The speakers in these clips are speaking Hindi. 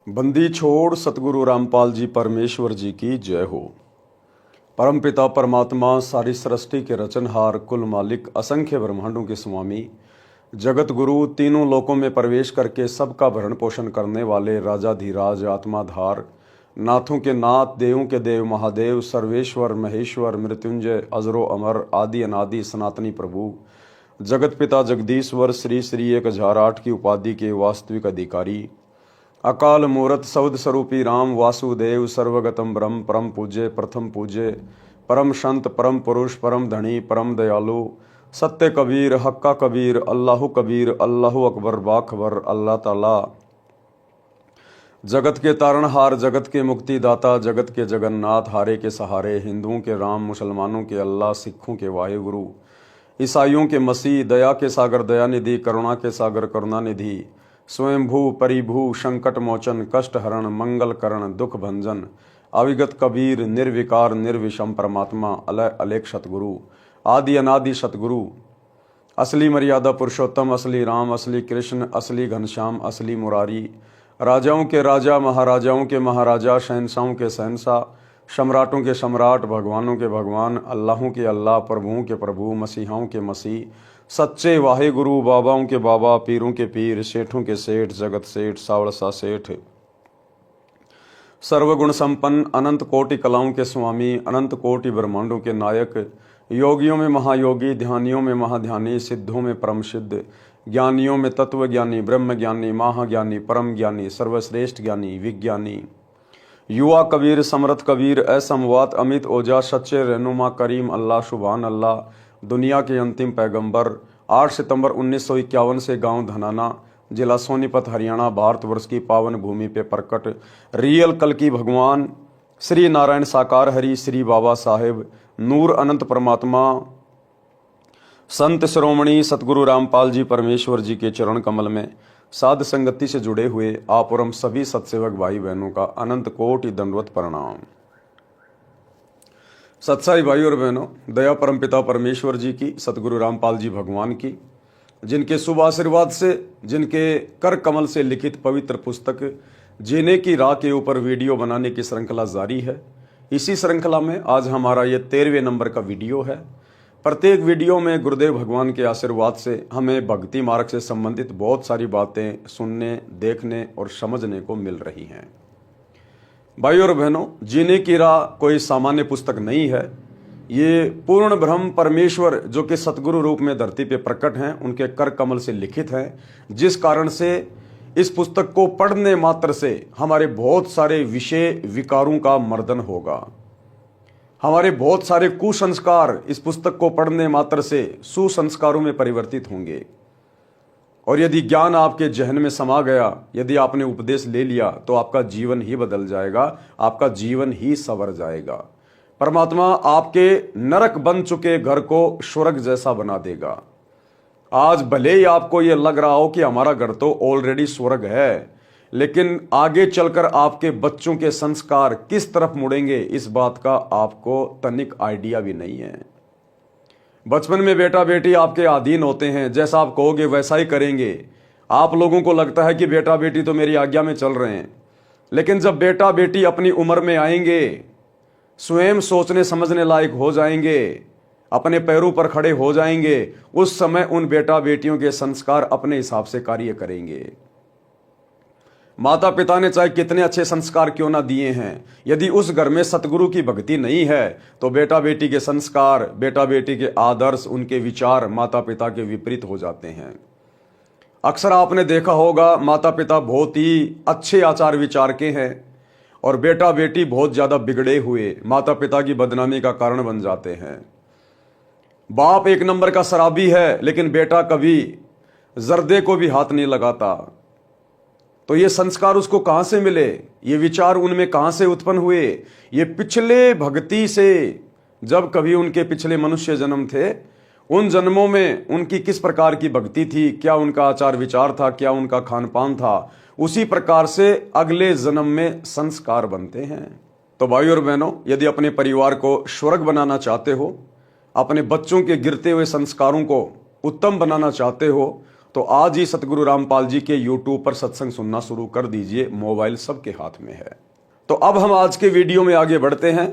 बंदी छोड़ सतगुरु रामपाल जी परमेश्वर जी की जय हो। परमपिता परमात्मा सारी सृष्टि के रचनहार, कुल मालिक, असंख्य ब्रह्मांडों के स्वामी, जगत गुरु, तीनों लोकों में प्रवेश करके सबका भरण पोषण करने वाले राजाधिराज, आत्माधार, नाथों के नाथ, देवों के देव, महादेव, सर्वेश्वर, महेश्वर, मृत्युंजय, अजरो अमर, आदि अनादि सनातनी प्रभु, जगत पिता जगदीश्वर, श्री श्री 1008 की उपाधि के वास्तविक अधिकारी, अकाल मूरत सौद स्वरूपी राम वासुदेव, सर्वगतम ब्रह्म, परम पूज्य, प्रथम पूज्य, परम संत, परम पुरुष, परम धनी, परम दयालु, सत्य कबीर, हक्का कबीर, अल्लाह कबीर, अल्लाह अकबर, बाखबर, अल्लाह ताला, जगत के तारणहार, जगत के मुक्तिदाता, जगत के जगन्नाथ, हारे के सहारे, हिंदुओं के राम, मुसलमानों के अल्लाह, सिखों के वाहेगुरु, ईसाइयों के मसीह, दया के सागर दयानिधि, करुणा के सागर करुणानिधि, स्वयंभू परिभू, संकट मोचन, कष्ट हरण, मंगल करण, दुख भंजन, अविगत कबीर, निर्विकार निर्विषम परमात्मा, अलय अलेख सतगुरु, आदि अनादि सतगुरु, असली मर्यादा पुरुषोत्तम, असली राम, असली कृष्ण, असली घनश्याम, असली मुरारी, राजाओं के राजा, महाराजाओं के महाराजा, शहंशाहों के शहंशाह, सम्राटों के सम्राट, भगवानों के भगवान, अल्लाहों के अल्लाह, प्रभुओं के प्रभु, मसीहाओं के मसीह, सच्चे वाहे गुरु, बाबाओं के बाबा, पीरों के पीर, सेठों के सेठ, जगत सेठ, सावड़सा सेठ, सर्वगुण संपन्न, अनंत कोटि कलाओं के स्वामी, अनंत कोटि ब्रह्मांडों के नायक, योगियों में महायोगी, ध्यानियों में महाध्यानी, सिद्धों में परम सिद्ध, ज्ञानियों में तत्व ज्ञानी, ब्रह्म ज्ञानी, महाज्ञानी, परम ज्ञानी, सर्वश्रेष्ठ ज्ञानी, विज्ञानी, युवा कबीर, समर्थ कबीर, असमवात, अमित ओजा, सच्चे रहनुमा, करीम अल्लाह, सुभान अल्लाह, दुनिया के अंतिम पैगंबर, 8 सितंबर 1951 से गांव धनाना, जिला सोनीपत, हरियाणा, भारतवर्ष की पावन भूमि पे प्रकट रियल कल की भगवान श्री नारायण साकार हरि, श्री बाबा साहेब, नूर अनंत परमात्मा, संत शिरोमणि सतगुरु रामपाल जी परमेश्वर जी के चरण कमल में साध संगति से जुड़े हुए आप और हम सभी सत्सेवक भाई बहनों का अनंत कोटि दंडवत प्रणाम। सत्साई भाई और बहनों, दया परमपिता परमेश्वर जी की, सतगुरु रामपाल जी भगवान की, जिनके शुभ आशीर्वाद से, जिनके कर कमल से लिखित पवित्र पुस्तक जीने की राह के ऊपर वीडियो बनाने की श्रृंखला जारी है। इसी श्रृंखला में आज हमारा ये 13वें नंबर का वीडियो है। प्रत्येक वीडियो में गुरुदेव भगवान के आशीर्वाद से हमें भक्ति मार्ग से संबंधित बहुत सारी बातें सुनने, देखने और समझने को मिल रही हैं। भाई और बहनों, जीने की राह कोई सामान्य पुस्तक नहीं है। ये पूर्ण ब्रह्म परमेश्वर जो कि सतगुरु रूप में धरती पे प्रकट हैं, उनके कर कमल से लिखित है, जिस कारण से इस पुस्तक को पढ़ने मात्र से हमारे बहुत सारे विषय विकारों का मर्दन होगा। हमारे बहुत सारे कुसंस्कार इस पुस्तक को पढ़ने मात्र से सुसंस्कारों में परिवर्तित होंगे। और यदि ज्ञान आपके जहन में समा गया, यदि आपने उपदेश ले लिया, तो आपका जीवन ही बदल जाएगा, आपका जीवन ही संवर जाएगा। परमात्मा आपके नरक बन चुके घर को स्वर्ग जैसा बना देगा। आज भले ही आपको यह लग रहा हो कि हमारा घर तो ऑलरेडी स्वर्ग है, लेकिन आगे चलकर आपके बच्चों के संस्कार किस तरफ मुड़ेंगे, इस बात का आपको तनिक आइडिया भी नहीं है। बचपन में बेटा बेटी आपके अधीन होते हैं, जैसा आप कहोगे वैसा ही करेंगे। आप लोगों को लगता है कि बेटा बेटी तो मेरी आज्ञा में चल रहे हैं, लेकिन जब बेटा बेटी अपनी उम्र में आएंगे, स्वयं सोचने समझने लायक हो जाएंगे, अपने पैरों पर खड़े हो जाएंगे, उस समय उन बेटा बेटियों के संस्कार अपने हिसाब से कार्य करेंगे। माता पिता ने चाहे कितने अच्छे संस्कार क्यों ना दिए हैं, यदि उस घर में सतगुरु की भक्ति नहीं है, तो बेटा बेटी के संस्कार, बेटा बेटी के आदर्श, उनके विचार माता पिता के विपरीत हो जाते हैं। अक्सर आपने देखा होगा, माता पिता बहुत ही अच्छे आचार विचार के हैं और बेटा बेटी बहुत ज्यादा बिगड़े हुए माता पिता की बदनामी का कारण बन जाते हैं। बाप एक नंबर का शराबी है, लेकिन बेटा कभी जर्दे को भी हाथ नहीं लगाता। तो ये संस्कार उसको कहां से मिले, ये विचार उनमें कहां से उत्पन्न हुए? ये पिछले भक्ति से, जब कभी उनके पिछले मनुष्य जन्म थे, उन जन्मों में उनकी किस प्रकार की भक्ति थी, क्या उनका आचार विचार था, क्या उनका खान पान था, उसी प्रकार से अगले जन्म में संस्कार बनते हैं। तो भाई और बहनों, यदि अपने परिवार को स्वर्ग बनाना चाहते हो, अपने बच्चों के गिरते हुए संस्कारों को उत्तम बनाना चाहते हो, तो आज ही सतगुरु रामपाल जी के YouTube पर सत्संग सुनना शुरू कर दीजिए। मोबाइल सबके हाथ में है। तो अब हम आज के वीडियो में आगे बढ़ते हैं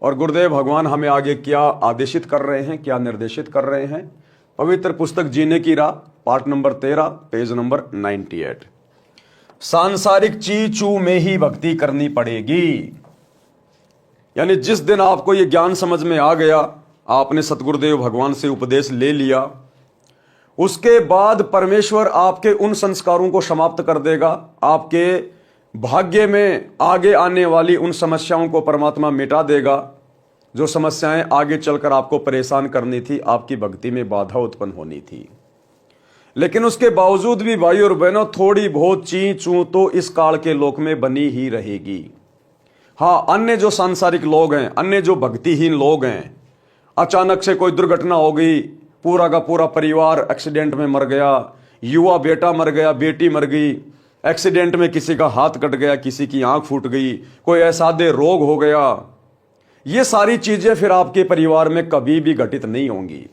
और गुरुदेव भगवान हमें आगे क्या आदेशित कर रहे हैं, क्या निर्देशित कर रहे हैं। पवित्र पुस्तक जीने की राह, पार्ट नंबर 13, पेज नंबर 98। सांसारिक चीचू में ही भक्ति करनी पड़ेगी। यानी जिस दिन आपको यह ज्ञान समझ में आ गया, आपने सतगुरुदेव भगवान से उपदेश ले लिया, उसके बाद परमेश्वर आपके उन संस्कारों को समाप्त कर देगा। आपके भाग्य में आगे आने वाली उन समस्याओं को परमात्मा मिटा देगा जो समस्याएं आगे चलकर आपको परेशान करनी थी, आपकी भक्ति में बाधा उत्पन्न होनी थी। लेकिन उसके बावजूद भी भाई और बहनों, थोड़ी बहुत ची चू तो इस काल के लोक में बनी ही रहेगी। हाँ, अन्य जो सांसारिक लोग हैं, अन्य जो भक्तिहीन लोग हैं, अचानक से कोई दुर्घटना हो गई, पूरा का पूरा परिवार एक्सीडेंट में मर गया, युवा बेटा मर गया, बेटी मर गई, एक्सीडेंट में किसी का हाथ कट गया, किसी की आंख फूट गई, कोई असाध्य रोग हो गया, ये सारी चीजें फिर आपके परिवार में कभी भी घटित नहीं होंगी।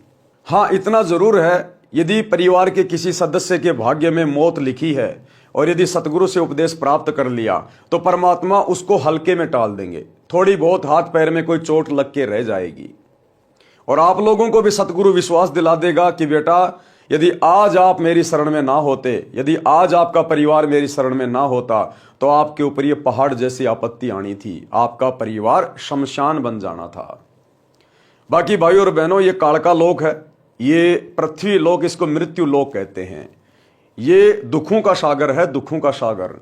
हाँ, इतना जरूर है, यदि परिवार के किसी सदस्य के भाग्य में मौत लिखी है और यदि सतगुरु से उपदेश प्राप्त कर लिया तो परमात्मा उसको हल्के में टाल देंगे। थोड़ी बहुत हाथ पैर में कोई चोट लग के रह जाएगी और आप लोगों को भी सतगुरु विश्वास दिला देगा कि बेटा, यदि आज आप मेरी शरण में ना होते, यदि आज आपका परिवार मेरी शरण में ना होता तो आपके ऊपर ये पहाड़ जैसी आपत्ति आनी थी, आपका परिवार शमशान बन जाना था। बाकी भाई और बहनों, ये काल का लोक है, ये पृथ्वी लोक, इसको मृत्यु लोक कहते हैं। ये दुखों का सागर है, दुखों का सागर।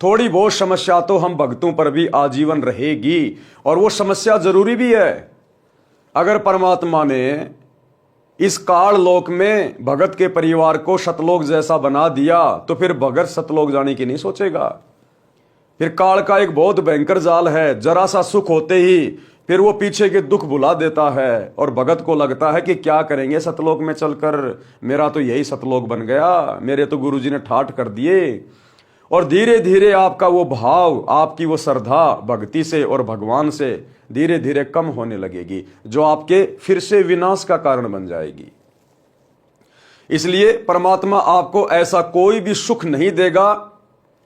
थोड़ी बहुत समस्या तो हम भक्तों पर भी आजीवन रहेगी और वो समस्या जरूरी भी है। अगर परमात्मा ने इस काल लोक में भगत के परिवार को सतलोक जैसा बना दिया तो फिर भगत सतलोक जाने की नहीं सोचेगा। फिर काल का एक बहुत भयंकर जाल है, जरा सा सुख होते ही फिर वो पीछे के दुख भुला देता है और भगत को लगता है कि क्या करेंगे सतलोक में चलकर, मेरा तो यही सतलोक बन गया, मेरे तो गुरुजी ने ठाठ कर दिए। और धीरे धीरे आपका वो भाव, आपकी वो श्रद्धा भक्ति से और भगवान से धीरे धीरे कम होने लगेगी, जो आपके फिर से विनाश का कारण बन जाएगी। इसलिए परमात्मा आपको ऐसा कोई भी सुख नहीं देगा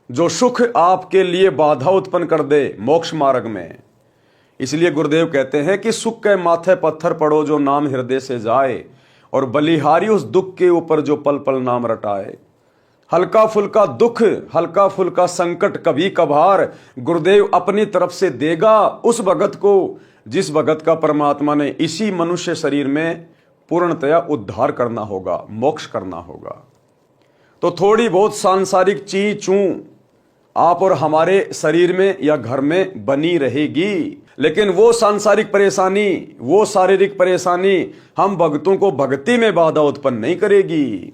जो सुख आपके लिए बाधा उत्पन्न कर दे मोक्ष मार्ग में। इसलिए गुरुदेव कहते हैं कि सुख के माथे पत्थर पड़ो जो नाम हृदय से जाए, और बलिहारी उस दुख के ऊपर जो पल पल नाम रटाए। हल्का फुल्का दुख, हल्का फुल्का संकट कभी कभार गुरुदेव अपनी तरफ से देगा उस भगत को, जिस भगत का परमात्मा ने इसी मनुष्य शरीर में पूर्णतया उद्धार करना होगा, मोक्ष करना होगा। तो थोड़ी बहुत सांसारिक ची चू आप और हमारे शरीर में या घर में बनी रहेगी, लेकिन वो सांसारिक परेशानी, वो शारीरिक परेशानी हम भक्तों को भक्ति में बाधा उत्पन्न नहीं करेगी,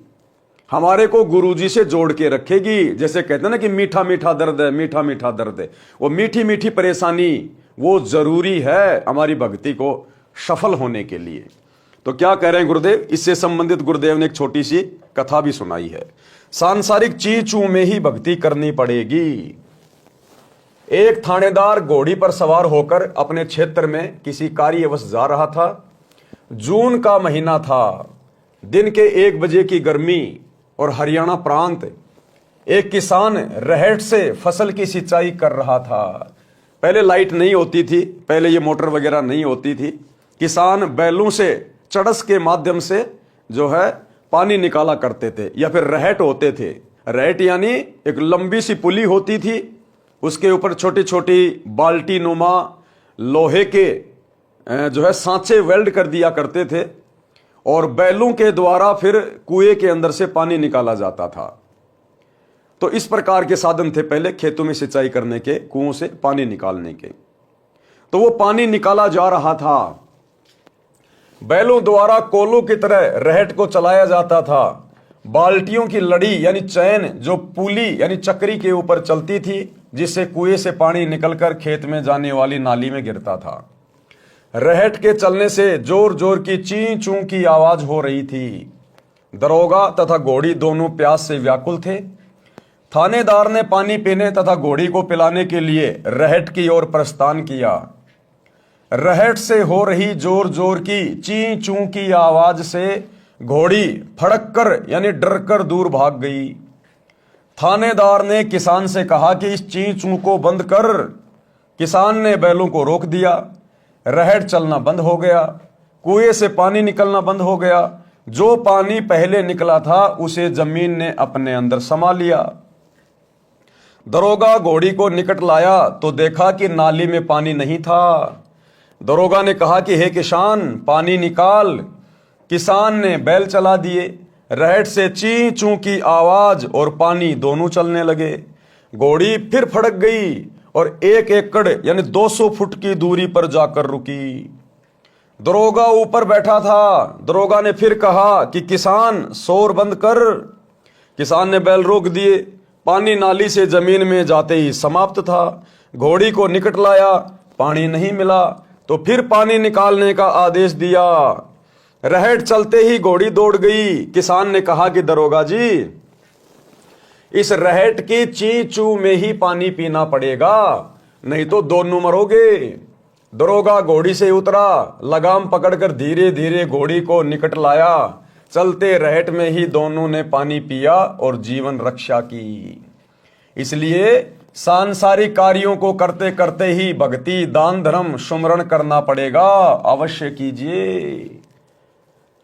हमारे को गुरुजी से जोड़ के रखेगी। जैसे कहते हैं ना कि मीठा मीठा दर्द है, मीठा मीठा दर्द है, वो मीठी मीठी परेशानी वो जरूरी है हमारी भक्ति को सफल होने के लिए। तो क्या कह रहे हैं गुरुदेव, इससे संबंधित गुरुदेव ने एक छोटी सी कथा भी सुनाई है। सांसारिक चीचू में ही भक्ति करनी पड़ेगी। एक थानेदार घोड़ी पर सवार होकर अपने क्षेत्र में किसी कार्यवश जा रहा था। जून का महीना था, दिन के 1 बजे की गर्मी और हरियाणा प्रांत। एक किसान रहट से फसल की सिंचाई कर रहा था। पहले लाइट नहीं होती थी, पहले ये मोटर वगैरह नहीं होती थी। किसान बैलों से चड़स के माध्यम से जो है पानी निकाला करते थे, या फिर रहट होते थे। रहट यानी एक लंबी सी पुली होती थी, उसके ऊपर छोटी छोटी बाल्टी नुमा लोहे के जो है सांचे वेल्ड कर दिया करते थे और बैलों के द्वारा फिर कुएं के अंदर से पानी निकाला जाता था। तो इस प्रकार के साधन थे पहले खेतों में सिंचाई करने के, कुओं से पानी निकालने के। तो वो पानी निकाला जा रहा था, बैलों द्वारा कोलों की तरह रहट को चलाया जाता था। बाल्टियों की लड़ी यानी चैन जो पुली यानी चक्री के ऊपर चलती थी, जिससे कुएं से पानी निकलकर खेत में जाने वाली नाली में गिरता था। रहट के चलने से जोर जोर की ची चू की आवाज हो रही थी। दरोगा तथा घोड़ी दोनों प्यास से व्याकुल थे। थानेदार ने पानी पीने तथा घोड़ी को पिलाने के लिए रहट की ओर प्रस्थान किया। रहट से हो रही जोर जोर की ची चू की आवाज से घोड़ी फड़क कर यानी डर कर दूर भाग गई। थानेदार ने किसान से कहा कि इस ची चू को बंद कर। किसान ने बैलों को रोक दिया। रहट चलना बंद हो गया। कुएं से पानी निकलना बंद हो गया। जो पानी पहले निकला था उसे जमीन ने अपने अंदर समा लिया। दरोगा घोड़ी को निकट लाया तो देखा कि नाली में पानी नहीं था। दरोगा ने कहा कि हे किसान, पानी निकाल। किसान ने बैल चला दिए। रहट से ची चू की आवाज और पानी दोनों चलने लगे। घोड़ी फिर फड़क गई और 1 एकड़ यानी 200 फुट की दूरी पर जाकर रुकी। दरोगा ऊपर बैठा था। दरोगा ने फिर कहा कि किसान, शोर बंद कर। किसान ने बैल रोक दिए। पानी नाली से जमीन में जाते ही समाप्त था। घोड़ी को निकट लाया, पानी नहीं मिला तो फिर पानी निकालने का आदेश दिया। रहट चलते ही घोड़ी दौड़ गई। किसान ने कहा कि दरोगा जी, इस रहट की ची चू में ही पानी पीना पड़ेगा, नहीं तो दोनों मरोगे। दरोगा घोड़ी से उतरा, लगाम पकड़कर धीरे धीरे घोड़ी को निकट लाया। चलते रहट में ही दोनों ने पानी पिया और जीवन रक्षा की। इसलिए सांसारिक कार्यों को करते करते ही भक्ति, दान, धर्म, सुमरण करना पड़ेगा। अवश्य कीजिए।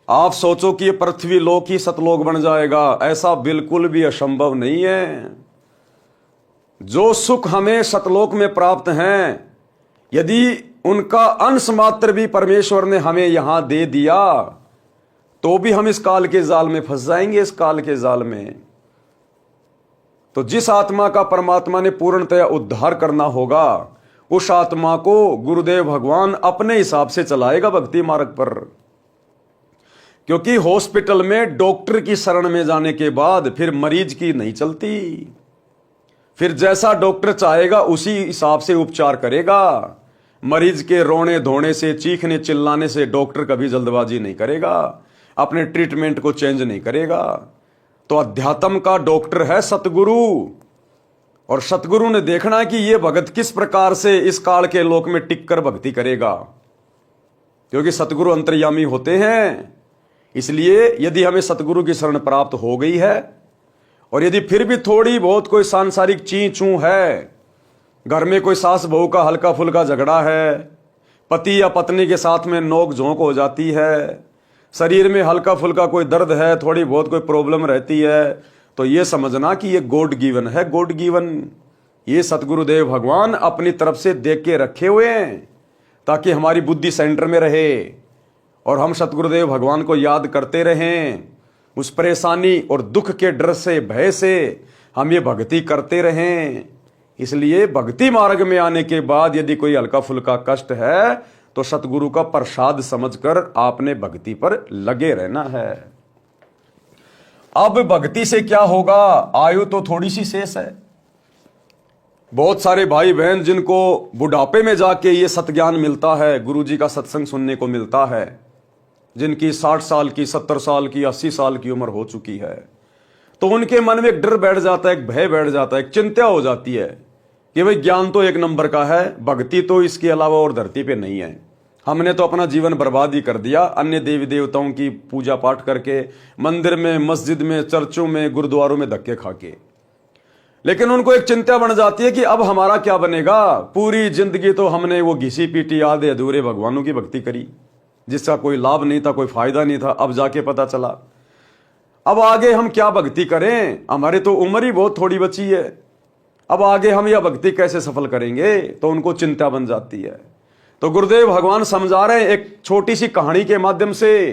आप सोचो कि ये पृथ्वी लोक ही सतलोक बन जाएगा, ऐसा बिल्कुल भी असंभव नहीं है। जो सुख हमें सतलोक में प्राप्त हैं, यदि उनका अंश मात्र भी परमेश्वर ने हमें यहां दे दिया तो भी हम इस काल के जाल में फंस जाएंगे। इस काल के जाल में तो जिस आत्मा का परमात्मा ने पूर्णतया उद्धार करना होगा, उस आत्मा को गुरुदेव भगवान अपने हिसाब से चलाएगा भक्ति मार्ग पर। क्योंकि हॉस्पिटल में डॉक्टर की शरण में जाने के बाद फिर मरीज की नहीं चलती। फिर जैसा डॉक्टर चाहेगा उसी हिसाब से उपचार करेगा। मरीज के रोने धोने से, चीखने चिल्लाने से डॉक्टर कभी जल्दबाजी नहीं करेगा, अपने ट्रीटमेंट को चेंज नहीं करेगा। तो अध्यात्म का डॉक्टर है सतगुरु, और सतगुरु ने देखना है कि यह भगत किस प्रकार से इस काल के लोक में टिककर भक्ति करेगा। क्योंकि सतगुरु अंतर्यामी होते हैं। इसलिए यदि हमें सतगुरु की शरण प्राप्त हो गई है और यदि फिर भी थोड़ी बहुत कोई सांसारिक ची चू है, घर में कोई सास बहू का हल्का फुल्का झगड़ा है, पति या पत्नी के साथ में नोक झोंक हो जाती है, शरीर में हल्का फुल्का कोई दर्द है, थोड़ी बहुत कोई प्रॉब्लम रहती है, तो ये समझना कि ये गॉड गिवन है। गॉड गिवन ये सतगुरुदेव भगवान अपनी तरफ से देख के रखे हुए हैं ताकि हमारी बुद्धि सेंटर में रहे और हम सतगुरुदेव भगवान को याद करते रहें। उस परेशानी और दुख के डर से, भय से हम ये भक्ति करते रहें। इसलिए भक्ति मार्ग में आने के बाद यदि कोई हल्का फुल्का कष्ट है तो सतगुरु का प्रसाद समझकर आपने भक्ति पर लगे रहना है। अब भक्ति से क्या होगा? आयु तो थोड़ी सी शेष है। बहुत सारे भाई बहन जिनको बुढ़ापे में जाके ये सतज्ञान मिलता है, गुरुजी का सत्संग सुनने को मिलता है, जिनकी 60 साल की, 70 साल की, 80 साल की उम्र हो चुकी है, तो उनके मन में एक डर बैठ जाता है, एक भय बैठ जाता है, एक चिंता हो जाती है कि भाई ज्ञान तो एक नंबर का है, भक्ति तो इसके अलावा और धरती पे नहीं है। हमने तो अपना जीवन बर्बाद ही कर दिया अन्य देवी देवताओं की पूजा पाठ करके, मंदिर में, मस्जिद में, चर्चों में, गुरुद्वारों में धक्के खाके। लेकिन उनको एक चिंता बन जाती है कि अब हमारा क्या बनेगा। पूरी जिंदगी तो हमने वो घिसी पीटी आधे अधूरे भगवानों की भक्ति करी, जिसका कोई लाभ नहीं था, कोई फायदा नहीं था। अब जाके पता चला अब आगे हम क्या भक्ति करें, हमारी तो उम्र ही बहुत थोड़ी बची है, अब आगे हम यह भक्ति कैसे सफल करेंगे। तो उनको चिंता बन जाती है। तो गुरुदेव भगवान समझा रहे हैं एक छोटी सी कहानी के माध्यम से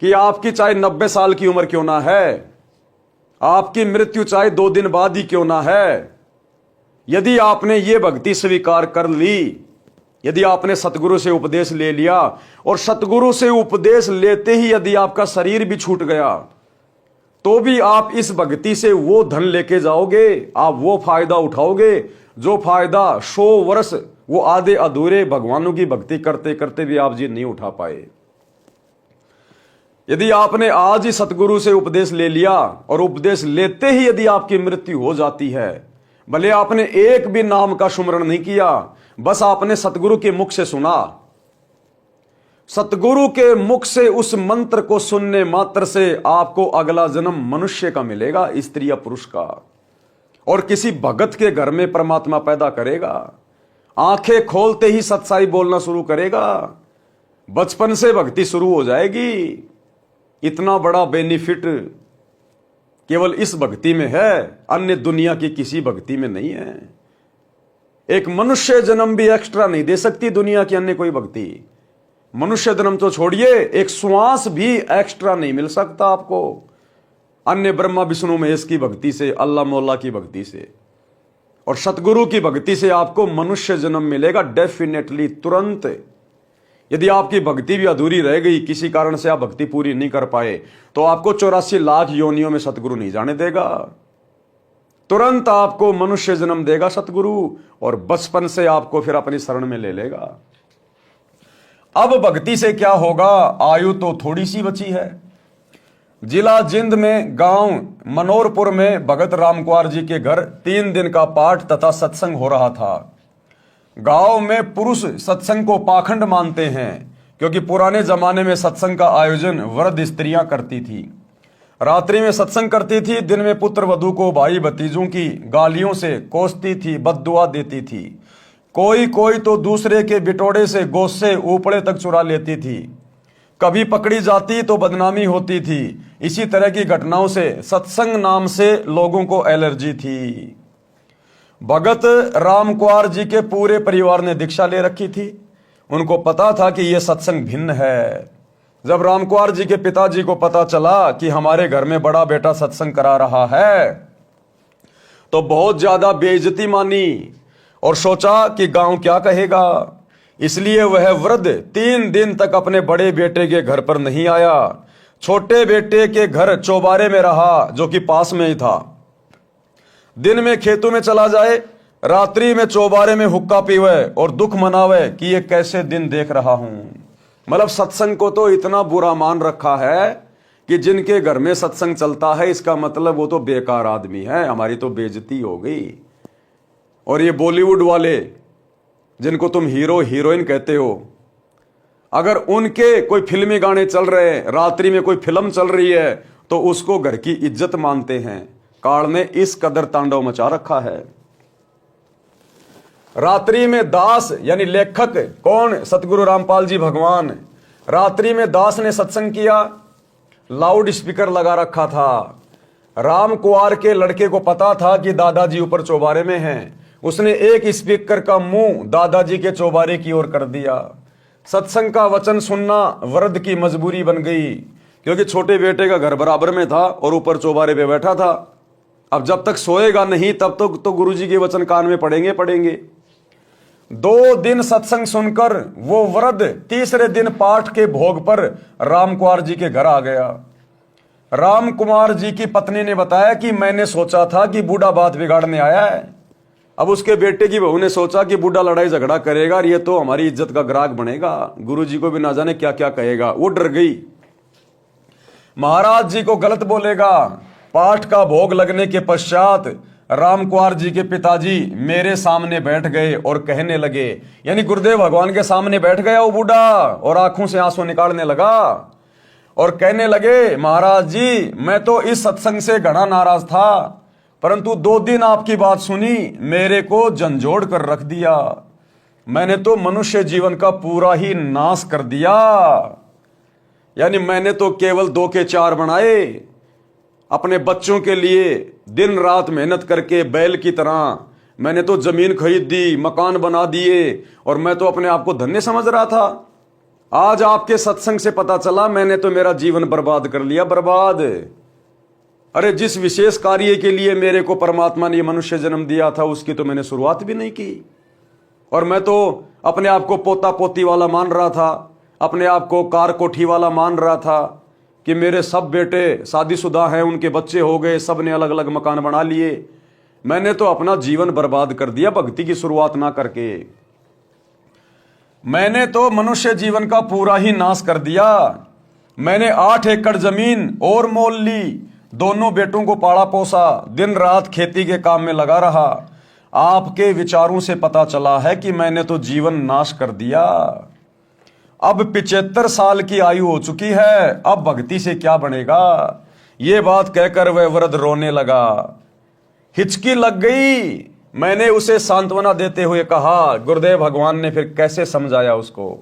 कि आपकी चाहे 90 साल की उम्र क्यों ना है, आपकी मृत्यु चाहे 2 दिन बाद ही क्यों ना है, यदि आपने ये भक्ति स्वीकार कर ली, यदि आपने सतगुरु से उपदेश ले लिया और सतगुरु से उपदेश लेते ही यदि आपका शरीर भी छूट गया, तो भी आप इस भक्ति से वो धन लेके जाओगे, आप वो फायदा उठाओगे जो फायदा 100 वर्ष वो आधे अधूरे भगवानों की भक्ति करते करते भी आप जी नहीं उठा पाए। यदि आपने आज ही सतगुरु से उपदेश ले लिया और उपदेश लेते ही यदि आपकी मृत्यु हो जाती है, भले आपने एक भी नाम का सुमरण नहीं किया, बस आपने सतगुरु के मुख से सुना, सतगुरु के मुख से उस मंत्र को सुनने मात्र से आपको अगला जन्म मनुष्य का मिलेगा, स्त्री या पुरुष का, और किसी भगत के घर में परमात्मा पैदा करेगा। आंखें खोलते ही सच्चाई बोलना शुरू करेगा, बचपन से भक्ति शुरू हो जाएगी। इतना बड़ा बेनिफिट केवल इस भक्ति में है, अन्य दुनिया की किसी भक्ति में नहीं है। एक मनुष्य जन्म भी एक्स्ट्रा नहीं दे सकती दुनिया की अन्य कोई भक्ति। मनुष्य जन्म तो छोड़िए, एक श्वास भी एक्स्ट्रा नहीं मिल सकता आपको अन्य ब्रह्मा विष्णु महेश की भक्ति से, अल्लाह मौला की भक्ति से। और सतगुरु की भक्ति से आपको मनुष्य जन्म मिलेगा डेफिनेटली, तुरंत। यदि आपकी भक्ति भी अधूरी रह गई, किसी कारण से आप भक्ति पूरी नहीं कर पाए, तो आपको 84 लाख योनियों में सतगुरु नहीं जाने देगा। तुरंत आपको मनुष्य जन्म देगा सतगुरु, और बचपन से आपको फिर अपनी शरण में ले लेगा। अब भक्ति से क्या होगा, आयु तो थोड़ी सी बची है। जिला जिंद में गांव मनोरपुर में भगत रामकुमार जी के घर 3 दिन का पाठ तथा सत्संग हो रहा था। गांव में पुरुष सत्संग को पाखंड मानते हैं, क्योंकि पुराने जमाने में सत्संग का आयोजन वृद्ध स्त्रियां करती थी। रात्रि में सत्संग करती थी, दिन में पुत्र वधू को भाई भतीजों की गालियों से कोसती थी, बद्दुआ देती थी। कोई कोई तो दूसरे के बिटोड़े से गोश्त ऊपड़े तक चुरा लेती थी। कभी पकड़ी जाती तो बदनामी होती थी। इसी तरह की घटनाओं से सत्संग नाम से लोगों को एलर्जी थी। भगत रामकुमार जी के पूरे परिवार ने दीक्षा ले रखी थी। उनको पता था कि यह सत्संग भिन्न है। जब रामकुमार जी के पिताजी को पता चला कि हमारे घर में बड़ा बेटा सत्संग करा रहा है, तो बहुत ज्यादा बेइज्जती मानी और सोचा कि गांव क्या कहेगा। इसलिए वह वृद्ध 3 दिन तक अपने बड़े बेटे के घर पर नहीं आया। छोटे बेटे के घर चौबारे में रहा, जो कि पास में ही था। दिन में खेतों में चला जाए, रात्रि में चौबारे में हुक्का पीवे और दुख मनावे कि ये कैसे दिन देख रहा हूं। मतलब सत्संग को तो इतना बुरा मान रखा है कि जिनके घर में सत्संग चलता है, इसका मतलब वो तो बेकार आदमी है, हमारी तो बेइज्जती हो गई। और ये बॉलीवुड वाले जिनको तुम हीरो हीरोइन कहते हो, अगर उनके कोई फिल्मी गाने चल रहे हैं, रात्रि में कोई फिल्म चल रही है, तो उसको घर की इज्जत मानते हैं। काल ने इस कदर तांडव मचा रखा है। रात्रि में दास यानी लेखक कौन, सतगुरु रामपाल जी भगवान। रात्रि में दास ने सत्संग किया, लाउड स्पीकर लगा रखा था। रामकुमार के लड़के को पता था कि दादाजी ऊपर चौबारे में हैं। उसने एक स्पीकर का मुंह दादाजी के चौबारे की ओर कर दिया। सत्संग का वचन सुनना वृद्ध की मजबूरी बन गई, क्योंकि छोटे बेटे का घर बराबर में था और ऊपर चौबारे पे बैठा था। अब जब तक सोएगा नहीं, तब तक तो गुरुजी के वचन कान में पड़ेंगे। 2 दिन सत्संग सुनकर वो वृद्ध तीसरे दिन पाठ के भोग पर रामकुमार जी के घर आ गया। रामकुमार जी की पत्नी ने बताया कि मैंने सोचा था कि बूढ़ा बात बिगाड़ने आया है। अब उसके बेटे की बहू ने सोचा कि बूढ़ा लड़ाई झगड़ा करेगा और ये तो हमारी इज्जत का ग्राहक बनेगा, गुरुजी को भी ना जाने क्या क्या कहेगा। वो डर गई, महाराज जी को गलत बोलेगा। पाठ का भोग लगने के पश्चात रामकुमार जी के पिताजी मेरे सामने बैठ गए और कहने लगे, यानी गुरुदेव भगवान के सामने बैठ गया वो बूढ़ा और आंखों से आंसू निकालने लगा और कहने लगे, महाराज जी मैं तो इस सत्संग से घना नाराज था, परंतु 2 दिन आपकी बात सुनी, मेरे को झंझोड़ कर रख दिया। मैंने तो मनुष्य जीवन का पूरा ही नाश कर दिया। यानी मैंने तो केवल 2 के 4 बनाए। अपने बच्चों के लिए दिन रात मेहनत करके बैल की तरह मैंने तो जमीन खरीद दी, मकान बना दिए, और मैं तो अपने आप को धन्य समझ रहा था। आज आपके सत्संग से पता चला मैंने तो मेरा जीवन बर्बाद कर लिया, बर्बाद। अरे जिस विशेष कार्य के लिए मेरे को परमात्मा ने मनुष्य जन्म दिया था, उसकी तो मैंने शुरुआत भी नहीं की। और मैं तो अपने आप को पोता पोती वाला मान रहा था, अपने आप को कार कोठी वाला मान रहा था कि मेरे सब बेटे शादीशुदा हैं, उनके बच्चे हो गए, सब ने अलग अलग मकान बना लिए। मैंने तो अपना जीवन बर्बाद कर दिया भक्ति की शुरुआत ना करके। मैंने तो मनुष्य जीवन का पूरा ही नाश कर दिया। मैंने 8 एकड़ जमीन और मोल ली, दोनों बेटों को पाला पोसा, दिन रात खेती के काम में लगा रहा। आपके विचारों से पता चला है कि मैंने तो जीवन नाश कर दिया। अब 75 साल की आयु हो चुकी है, अब भक्ति से क्या बनेगा। ये बात कहकर वह वृद्ध रोने लगा। हिचकी लग गई। मैंने उसे सांत्वना देते हुए कहा, गुरुदेव भगवान ने फिर कैसे समझाया उसको।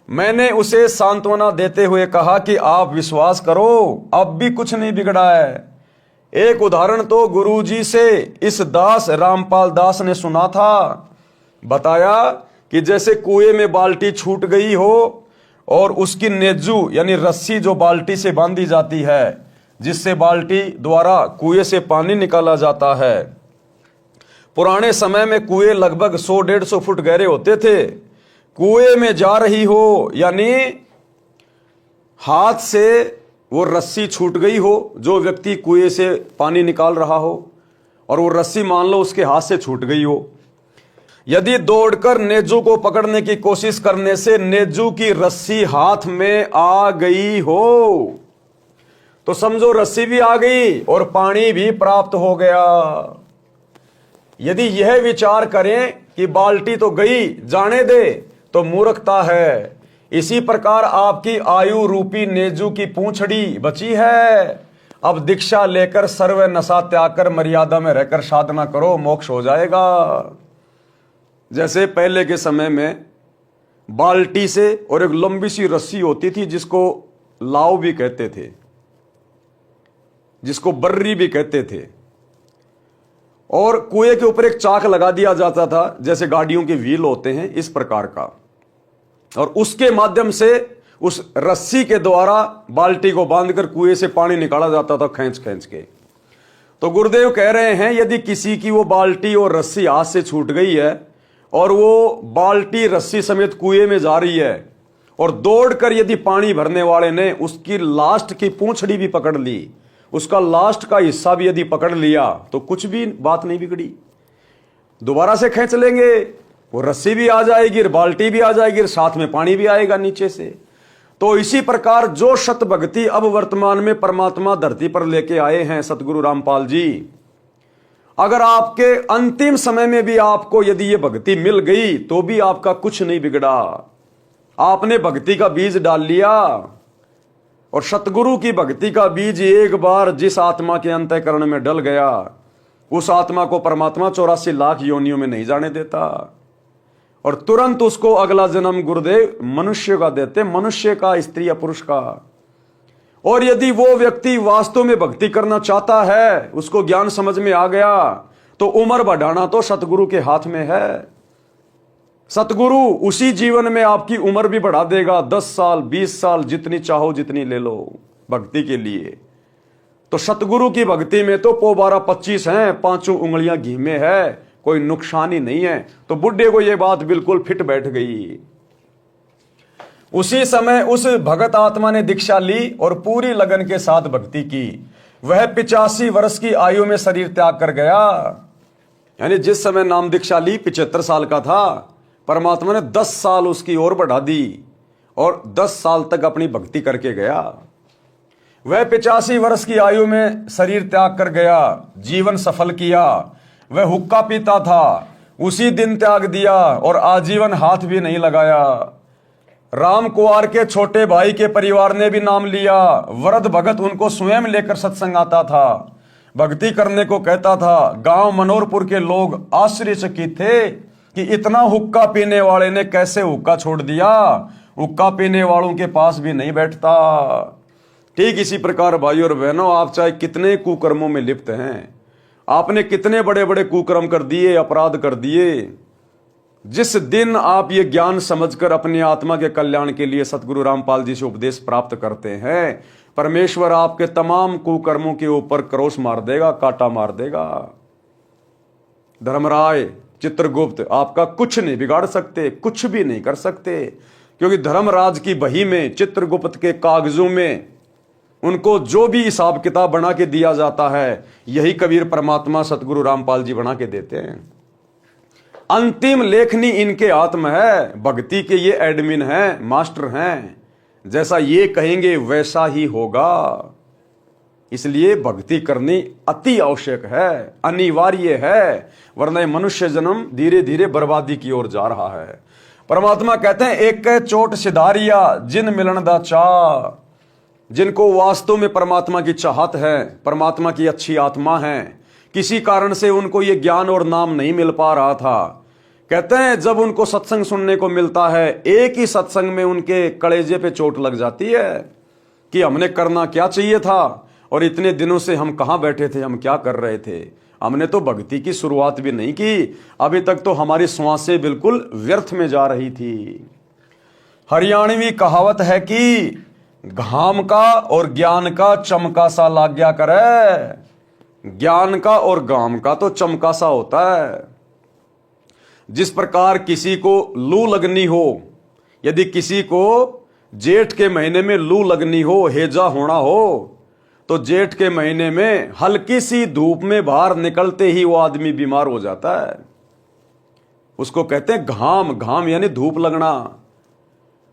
मैंने उसे सांत्वना देते हुए कहा कि आप विश्वास करो, अब भी कुछ नहीं बिगड़ा है। एक उदाहरण तो गुरुजी से इस दास रामपाल दास ने सुना था। बताया कि जैसे कुएं में बाल्टी छूट गई हो और उसकी नेजू यानी रस्सी जो बाल्टी से बांधी जाती है, जिससे बाल्टी द्वारा कुएं से पानी निकाला जाता है। पुराने समय में कुएं लगभग 100-150 फुट गहरे होते थे। कुएं में जा रही हो यानी हाथ से वो रस्सी छूट गई हो, जो व्यक्ति कुएं से पानी निकाल रहा हो और वो रस्सी मान लो उसके हाथ से छूट गई हो, यदि दौड़कर नेजू को पकड़ने की कोशिश करने से नेजू की रस्सी हाथ में आ गई हो तो समझो रस्सी भी आ गई और पानी भी प्राप्त हो गया। यदि यह विचार करें कि बाल्टी तो गई, जाने दे, तो मूर्खता है। इसी प्रकार आपकी आयु रूपी नेजू की पूंछड़ी बची है। अब दीक्षा लेकर सर्व नशा त्याग कर मर्यादा में रहकर साधना करो, मोक्ष हो जाएगा। जैसे पहले के समय में बाल्टी से और एक लंबी सी रस्सी होती थी जिसको लाव भी कहते थे, जिसको बर्री भी कहते थे, और कुएं के ऊपर एक चाक लगा दिया जाता था, जैसे गाड़ियों के व्हील होते हैं इस प्रकार का, और उसके माध्यम से उस रस्सी के द्वारा बाल्टी को बांधकर कुएं से पानी निकाला जाता था खींच खींच के। तो गुरुदेव कह रहे हैं यदि किसी की वो बाल्टी और रस्सी हाथ से छूट गई है और वो बाल्टी रस्सी समेत कुएं में जा रही है और दौड़कर यदि पानी भरने वाले ने उसकी लास्ट की पूंछड़ी भी पकड़ ली, उसका लास्ट का हिस्सा भी यदि पकड़ लिया, तो कुछ भी बात नहीं बिगड़ी। दोबारा से खींच लेंगे, वो रस्सी भी आ जाएगी, बाल्टी भी आ जाएगी, साथ में पानी भी आएगा नीचे से। तो इसी प्रकार जो शत भक्ति अब वर्तमान में परमात्मा धरती पर लेके आए हैं सतगुरु रामपाल जी, अगर आपके अंतिम समय में भी आपको यदि ये भक्ति मिल गई तो भी आपका कुछ नहीं बिगड़ा। आपने भक्ति का बीज डाल लिया, और सतगुरु की भक्ति का बीज एक बार जिस आत्मा के अंतःकरण में डल गया, उस आत्मा को परमात्मा 84 लाख योनियों में नहीं जाने देता, और तुरंत उसको अगला जन्म गुरुदेव मनुष्य का देते, मनुष्य का, स्त्री या पुरुष का। और यदि वो व्यक्ति वास्तव में भक्ति करना चाहता है, उसको ज्ञान समझ में आ गया, तो उम्र बढ़ाना तो सतगुरु के हाथ में है। सतगुरु उसी जीवन में आपकी उम्र भी बढ़ा देगा, 10 साल 20 साल जितनी चाहो जितनी ले लो भक्ति के लिए। तो सतगुरु की भक्ति में तो 12-25 हैं, 5 उंगलियां घी में है, कोई नुकसान ही नहीं है। तो बुढ़े को यह बात बिल्कुल फिट बैठ गई। उसी समय उस भगत आत्मा ने दीक्षा ली और पूरी लगन के साथ भक्ति की। वह 85 वर्ष की आयु में शरीर त्याग कर गया। यानी जिस समय नाम दीक्षा ली 75 साल का था, परमात्मा ने 10 साल उसकी ओर बढ़ा दी और 10 साल तक अपनी भक्ति करके गया। वह 85 वर्ष की आयु में शरीर त्याग कर गया, जीवन सफल किया। वह हुक्का पीता था, उसी दिन त्याग दिया और आजीवन हाथ भी नहीं लगाया। राम कुंवर के छोटे भाई के परिवार ने भी नाम लिया। वृद्ध भगत उनको स्वयं लेकर सत्संग आता था, भक्ति करने को कहता था। गांव मनोरपुर के लोग आश्चर्यचकित थे कि इतना हुक्का पीने वाले ने कैसे हुक्का छोड़ दिया, हुक्का पीने वालों के पास भी नहीं बैठता। ठीक इसी प्रकार भाइयों और बहनों, आप चाहे कितने कुकर्मों में लिप्त हैं, आपने कितने बड़े बड़े कुकर्म कर दिए, अपराध कर दिए, जिस दिन आप ये ज्ञान समझकर अपनी आत्मा के कल्याण के लिए सतगुरु रामपाल जी से उपदेश प्राप्त करते हैं, परमेश्वर आपके तमाम कुकर्मों के ऊपर क्रोश मार देगा, कांटा मार देगा। धर्मराय, चित्रगुप्त आपका कुछ नहीं बिगाड़ सकते, कुछ भी नहीं कर सकते, क्योंकि धर्मराज की बही में, चित्रगुप्त के कागजों में उनको जो भी हिसाब किताब बना के दिया जाता है, यही कबीर परमात्मा सतगुरु रामपाल जी बना के देते हैं। अंतिम लेखनी इनके हाथ में है। भक्ति के ये एडमिन हैं, मास्टर हैं। जैसा ये कहेंगे वैसा ही होगा। इसलिए भक्ति करनी अति आवश्यक है, अनिवार्य है, वरना मनुष्य जन्म धीरे धीरे बर्बादी की ओर जा रहा है। परमात्मा कहते हैं एक कै चोट सिधारिया जिन मिलन दा चाह, जिनको वास्तव में परमात्मा की चाहत है, परमात्मा की अच्छी आत्मा है, किसी कारण से उनको ये ज्ञान और नाम नहीं मिल पा रहा था, कहते हैं जब उनको सत्संग सुनने को मिलता है, एक ही सत्संग में उनके कलेजे पे चोट लग जाती है कि हमने करना क्या चाहिए था और इतने दिनों से हम कहां बैठे थे, हम क्या कर रहे थे, हमने तो भक्ति की शुरुआत भी नहीं की, अभी तक तो हमारी श्वासें बिल्कुल व्यर्थ में जा रही थी। हरियाणवी कहावत है कि घाम का और ज्ञान का चमका सा लाग गया करे। ज्ञान का और घाम का तो चमका सा होता है। जिस प्रकार किसी को लू लगनी हो, यदि किसी को जेठ के महीने में लू लगनी हो, हेजा होना हो, तो जेठ के महीने में हल्की सी धूप में बाहर निकलते ही वो आदमी बीमार हो जाता है। उसको कहते हैं घाम, घाम यानी धूप लगना।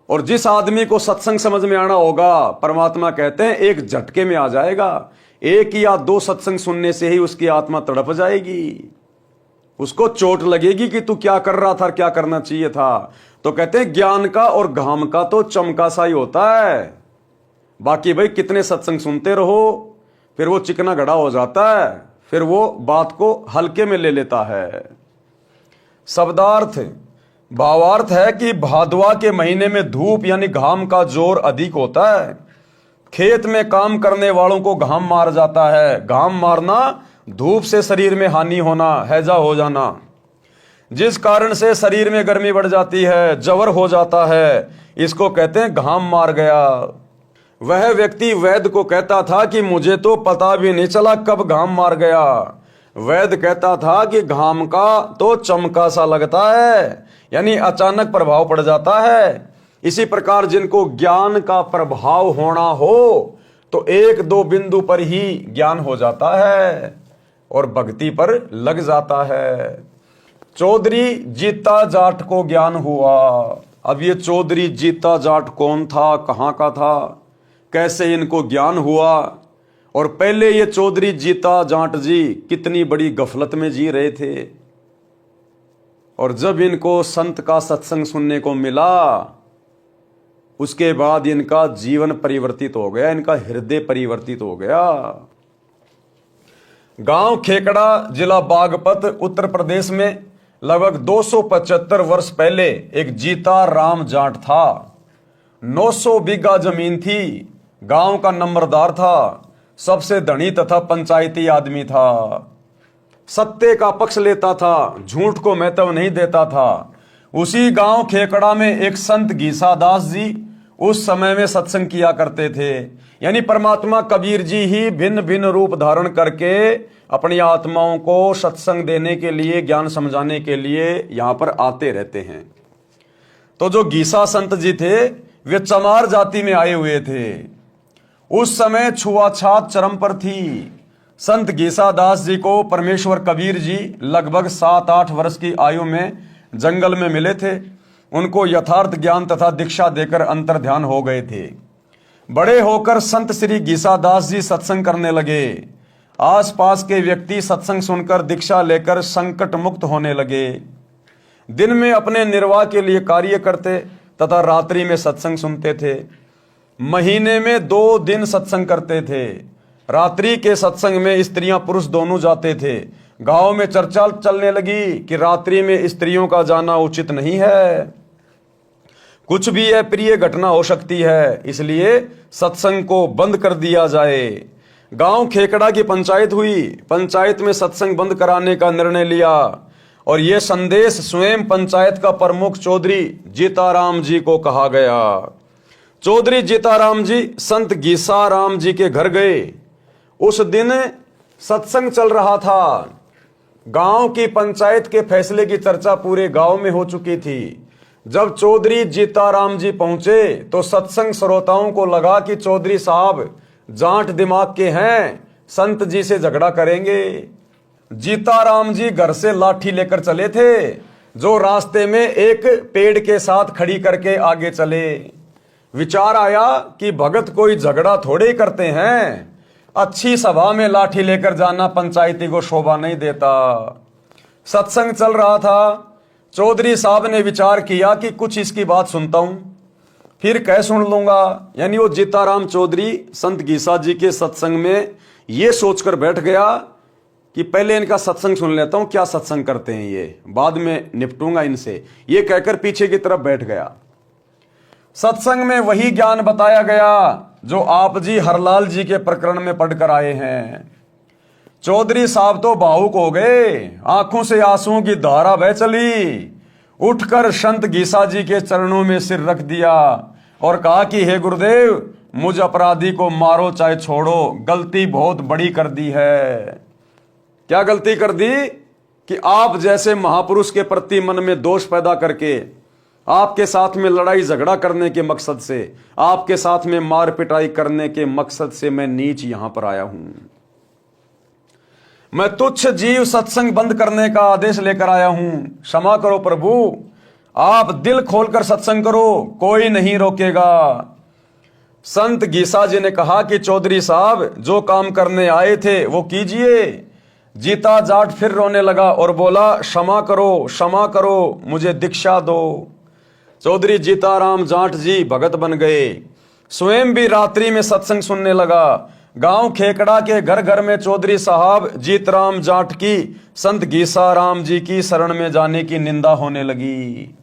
और जिस आदमी को सत्संग समझ में आना होगा, परमात्मा कहते हैं एक झटके में आ जाएगा, एक या दो सत्संग सुनने से ही उसकी आत्मा तड़प जाएगी, उसको चोट लगेगी कि तू क्या कर रहा था, क्या करना चाहिए था। तो कहते हैं ज्ञान का और घाम का तो चमका सा ही होता है। बाकी भाई कितने सत्संग सुनते रहो, फिर वो चिकना घड़ा हो जाता है, फिर वो बात को हल्के में ले लेता है। शब्दार्थ भावार्थ है कि भादवा के महीने में धूप यानी घाम का जोर अधिक होता है। खेत में काम करने वालों को घाम मार जाता है। घाम मारना, धूप से शरीर में हानि होना, हैजा हो जाना, जिस कारण से शरीर में गर्मी बढ़ जाती है, जवर हो जाता है, इसको कहते हैं घाम मार गया। वह व्यक्ति वैद्य को कहता था कि मुझे तो पता भी नहीं चला कब घाम मार गया। वैद्य कहता था कि घाम का तो चमका सा लगता है, यानी अचानक प्रभाव पड़ जाता है। इसी प्रकार जिनको ज्ञान का प्रभाव होना हो तो एक दो बिंदु पर ही ज्ञान हो जाता है और भक्ति पर लग जाता है। चौधरी जीता जाट को ज्ञान हुआ। अब ये चौधरी जीता जाट कौन था, कहां का था, कैसे इनको ज्ञान हुआ, और पहले ये चौधरी जीता जाट जी कितनी बड़ी गफलत में जी रहे थे, और जब इनको संत का सत्संग सुनने को मिला उसके बाद इनका जीवन परिवर्तित हो गया, इनका हृदय परिवर्तित हो गया। गांव खेकड़ा, जिला बागपत, उत्तर प्रदेश में लगभग 275 वर्ष पहले एक जीता राम जाट था। 900 बीघा जमीन थी, गांव का नंबरदार था, सबसे धनी तथा पंचायती आदमी था, सत्य का पक्ष लेता था, झूठ को महत्व नहीं देता था। उसी गांव खेकड़ा में एक संत गीसादास जी उस समय में सत्संग किया करते थे। यानी परमात्मा कबीर जी ही भिन्न भिन्न रूप धारण करके अपनी आत्माओं को सत्संग देने के लिए, ज्ञान समझाने के लिए यहां पर आते रहते हैं। तो जो गीसा संत जी थे वे चमार जाति में आए हुए थे। उस समय छुआछात चरम पर थी। संत गीसादास जी को परमेश्वर कबीर जी लगभग 7-8 वर्ष की आयु में जंगल में मिले थे। उनको यथार्थ ज्ञान तथा दीक्षा देकर अंतर ध्यान हो गए थे। बड़े होकर संत श्री गीसादास जी सत्संग करने लगे। आसपास के व्यक्ति सत्संग सुनकर दीक्षा लेकर संकट मुक्त होने लगे। दिन में अपने निर्वाह के लिए कार्य करते तथा रात्रि में सत्संग सुनते थे। महीने में 2 दिन सत्संग करते थे। रात्रि के सत्संग में स्त्रियां पुरुष दोनों जाते थे। गांव में चर्चा चलने लगी कि रात्रि में स्त्रियों का जाना उचित नहीं है, कुछ भी अप्रिय घटना हो सकती है, इसलिए सत्संग को बंद कर दिया जाए। गांव खेकड़ा की पंचायत हुई। पंचायत में सत्संग बंद कराने का निर्णय लिया और यह संदेश स्वयं पंचायत का प्रमुख चौधरी जीताराम जी को कहा गया। चौधरी जीताराम जी संत गीसाराम जी के घर गए। उस दिन सत्संग चल रहा था। गांव की पंचायत के फैसले की चर्चा पूरे गांव में हो चुकी थी। जब चौधरी जीताराम जी पहुंचे तो सत्संग श्रोताओं को लगा कि चौधरी साहब जाट दिमाग के हैं, संत जी से झगड़ा करेंगे। जीताराम जी घर से लाठी लेकर चले थे, जो रास्ते में एक पेड़ के साथ खड़ी करके आगे चले। विचार आया कि भगत कोई झगड़ा थोड़े ही करते हैं, अच्छी सभा में लाठी लेकर जाना पंचायती को शोभा नहीं देता। सत्संग चल रहा था। चौधरी साहब ने विचार किया कि कुछ इसकी बात सुनता हूं, फिर कह सुन लूंगा। यानी वो जीताराम चौधरी संत गीसा जी के सत्संग में ये सोचकर बैठ गया कि पहले इनका सत्संग सुन लेता हूं, क्या सत्संग करते हैं ये, बाद में निपटूंगा इनसे, ये कहकर पीछे की तरफ बैठ गया। सत्संग में वही ज्ञान बताया गया जो आप जी हरलाल जी के प्रकरण में पढ़कर आए हैं। चौधरी साहब तो भावुक हो गए, आंखों से आंसुओं की धारा बह चली। उठकर संत गीसा जी के चरणों में सिर रख दिया और कहा कि हे गुरुदेव, मुझ अपराधी को मारो चाहे छोड़ो, गलती बहुत बड़ी कर दी है। क्या गलती कर दी कि आप जैसे महापुरुष के प्रति मन में दोष पैदा करके, आपके साथ में लड़ाई झगड़ा करने के मकसद से, आपके साथ में मार पिटाई करने के मकसद से मैं नीच यहां पर आया हूं। मैं तुच्छ जीव सत्संग बंद करने का आदेश लेकर आया हूं। क्षमा करो प्रभु, आप दिल खोलकर सत्संग करो, कोई नहीं रोकेगा। संत गीसा जी ने कहा कि चौधरी साहब, जो काम करने आए थे वो कीजिए। जीता जाट फिर रोने लगा और बोला, क्षमा करो, मुझे दीक्षा दो। चौधरी जीताराम जाट जी भगत बन गए, स्वयं भी रात्रि में सत्संग सुनने लगा। गांव खेकड़ा के घर घर में चौधरी साहब जीतराम जाट की संत गीसा राम जी की शरण में जाने की निंदा होने लगी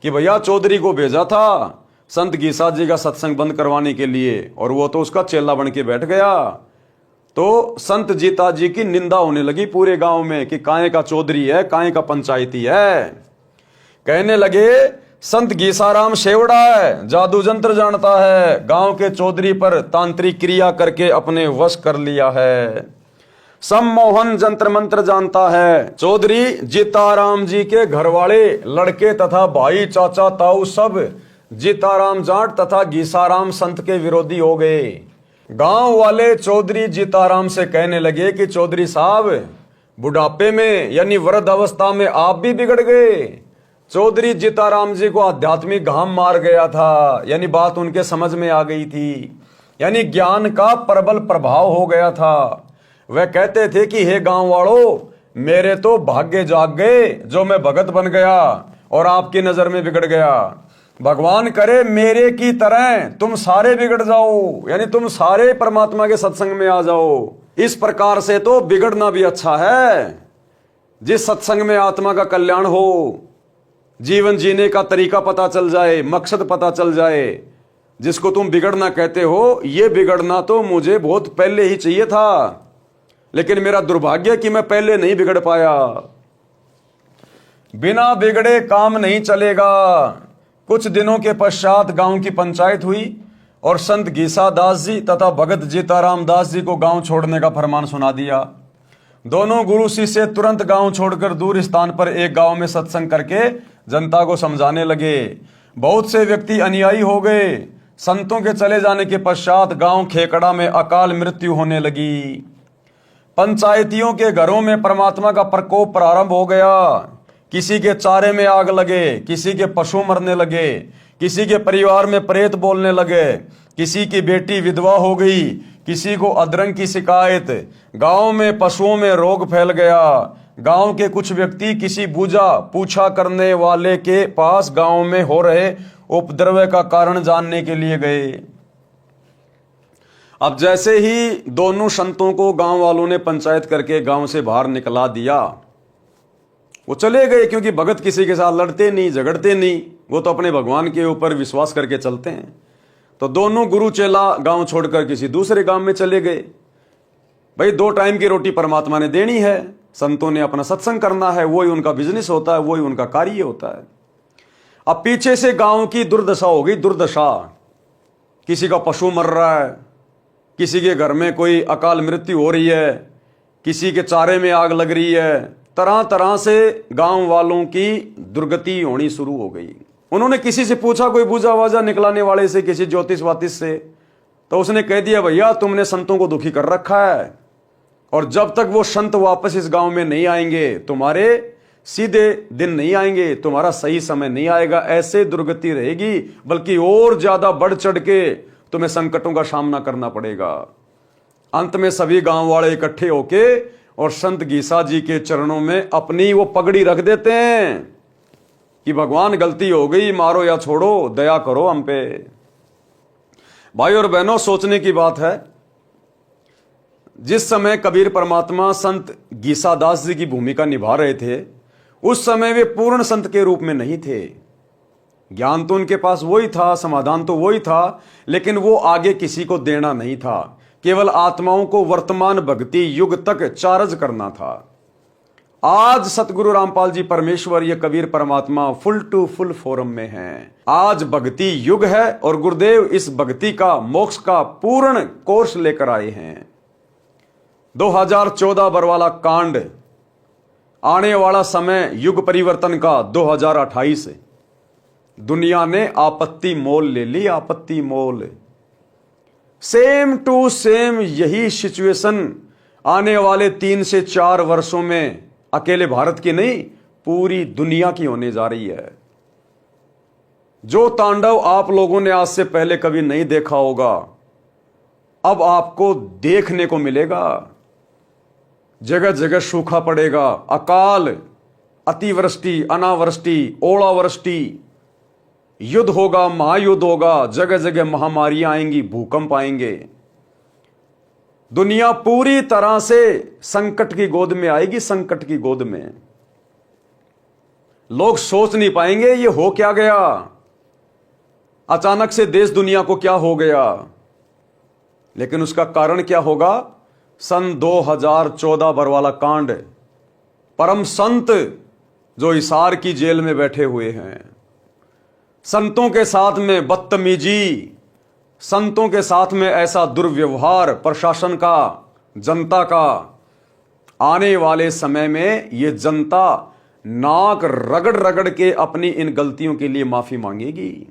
कि भैया चौधरी को भेजा था संत गीसा जी का सत्संग बंद करवाने के लिए और वो तो उसका चेला बन के बैठ गया। तो संत जीता जी की निंदा होने लगी पूरे गांव में कि काहे का चौधरी है, काहे का पंचायती है। कहने लगे संत गीसाराम शेवड़ा है, जादू जंत्र जानता है, गांव के चौधरी पर तांत्रिक क्रिया करके अपने वश कर लिया है, सम्मोहन जंत्र मंत्र जानता है। चौधरी जीताराम जी के घरवाले, लड़के तथा भाई, चाचा, ताऊ सब जीताराम जाट तथा गीसाराम संत के विरोधी हो गए। गांव वाले चौधरी जीताराम से कहने लगे कि चौधरी साहब, बुढ़ापे में यानी वृद्ध अवस्था में आप भी बिगड़ गए। चौधरी जीताराम जी को आध्यात्मिक घाम मार गया था, यानी बात उनके समझ में आ गई थी, यानी ज्ञान का प्रबल प्रभाव हो गया था। वह कहते थे कि हे गांव वालों, मेरे तो भाग्य जाग गए जो मैं भगत बन गया और आपकी नजर में बिगड़ गया। भगवान करे मेरे की तरह तुम सारे बिगड़ जाओ, यानी तुम सारे परमात्मा के सत्संग में आ जाओ। इस प्रकार से तो बिगड़ना भी अच्छा है। जिस सत्संग में आत्मा का कल्याण हो, जीवन जीने का तरीका पता चल जाए, मकसद पता चल जाए, जिसको तुम बिगड़ना कहते हो, ये बिगड़ना तो मुझे बहुत पहले ही चाहिए था, लेकिन मेरा दुर्भाग्य कि मैं पहले नहीं बिगड़ पाया। बिना बिगड़े काम नहीं चलेगा। कुछ दिनों के पश्चात गांव की पंचायत हुई और संत गीसा दास जी तथा भगत जीताराम दास जी को गांव छोड़ने का फरमान सुना दिया। दोनों गुरु शिष्य तुरंत गांव छोड़कर दूर स्थान पर एक गांव में सत्संग करके जनता को समझाने लगे। बहुत से व्यक्ति अनुयायी हो गए। संतों के चले जाने के पश्चात गांव खेकड़ा में अकाल मृत्यु होने लगी। पंचायतियों के घरों में परमात्मा का प्रकोप प्रारंभ हो गया। किसी के चारे में आग लगे, किसी के पशु मरने लगे, किसी के परिवार में प्रेत बोलने लगे, किसी की बेटी विधवा हो गई, किसी को अधरंग की शिकायत। गांव में पशुओं में रोग फैल गया। गांव के कुछ व्यक्ति किसी बूझा पूछा करने वाले के पास गांव में हो रहे उपद्रव का कारण जानने के लिए गए। अब जैसे ही दोनों संतों को गांव वालों ने पंचायत करके गांव से बाहर निकला दिया, वो चले गए, क्योंकि भगत किसी के साथ लड़ते नहीं, झगड़ते नहीं, वो तो अपने भगवान के ऊपर विश्वास करके चलते हैं। तो दोनों गुरु चेला गांव छोड़कर किसी दूसरे गांव में चले गए। भाई 2 टाइम की रोटी परमात्मा ने देनी है, संतों ने अपना सत्संग करना है, वही उनका बिजनेस होता है, वही उनका कार्य होता है। अब पीछे से गांव की दुर्दशा हो गई। दुर्दशा, किसी का पशु मर रहा है, किसी के घर में कोई अकाल मृत्यु हो रही है, किसी के चारे में आग लग रही है, तरह तरह से गांव वालों की दुर्गति होनी शुरू हो गई। उन्होंने किसी से पूछा, कोई बूझा वाजा निकलाने वाले से, किसी ज्योतिष वातिश से, तो उसने कह दिया भैया तुमने संतों को दुखी कर रखा है, और जब तक वो संत वापस इस गांव में नहीं आएंगे, तुम्हारे सीधे दिन नहीं आएंगे, तुम्हारा सही समय नहीं आएगा, ऐसे दुर्गति रहेगी, बल्कि और ज्यादा बढ़ चढ़ के तुम्हें संकटों का सामना करना पड़ेगा। अंत में सभी गांव वाले इकट्ठे होके और संत गीसा जी के चरणों में अपनी वो पगड़ी रख देते हैं। कि भगवान गलती हो गई, मारो या छोड़ो, दया करो हम पे। भाई और बहनों, सोचने की बात है, जिस समय कबीर परमात्मा संत गीसादास जी की भूमिका निभा रहे थे, उस समय वे पूर्ण संत के रूप में नहीं थे। ज्ञान तो उनके पास वही था, समाधान तो वही था, लेकिन वो आगे किसी को देना नहीं था। केवल आत्माओं को वर्तमान भक्ति युग तक चार्ज करना था। आज सतगुरु रामपाल जी परमेश्वर, ये कबीर परमात्मा फुल टू फुल फॉर्म में हैं। आज भक्ति युग है और गुरुदेव इस भक्ति का, मोक्ष का पूर्ण कोर्स लेकर आए हैं। 2014 बरवाला कांड, आने वाला समय युग परिवर्तन का 2028। दुनिया ने आपत्ति मोल ले ली, आपत्ति मोल। सेम टू सेम यही सिचुएशन आने वाले 3 से 4 वर्षों में अकेले भारत की नहीं, पूरी दुनिया की होने जा रही है। जो तांडव आप लोगों ने आज से पहले कभी नहीं देखा होगा, अब आपको देखने को मिलेगा। जगह जगह सूखा पड़ेगा, अकाल, अतिवृष्टि, अनावृष्टि, ओलावृष्टि, युद्ध होगा, महायुद्ध होगा, जगह जगह महामारियां आएंगी, भूकंप आएंगे। दुनिया पूरी तरह से संकट की गोद में आएगी, संकट की गोद में। लोग सोच नहीं पाएंगे ये हो क्या गया, अचानक से देश दुनिया को क्या हो गया। लेकिन उसका कारण क्या होगा? सन 2014 बरवाला कांड। परम संत जो हिसार की जेल में बैठे हुए हैं, संतों के साथ में बदतमीजी, संतों के साथ में ऐसा दुर्व्यवहार प्रशासन का, जनता का। आने वाले समय में ये जनता नाक रगड़ रगड़ के अपनी इन गलतियों के लिए माफी मांगेगी,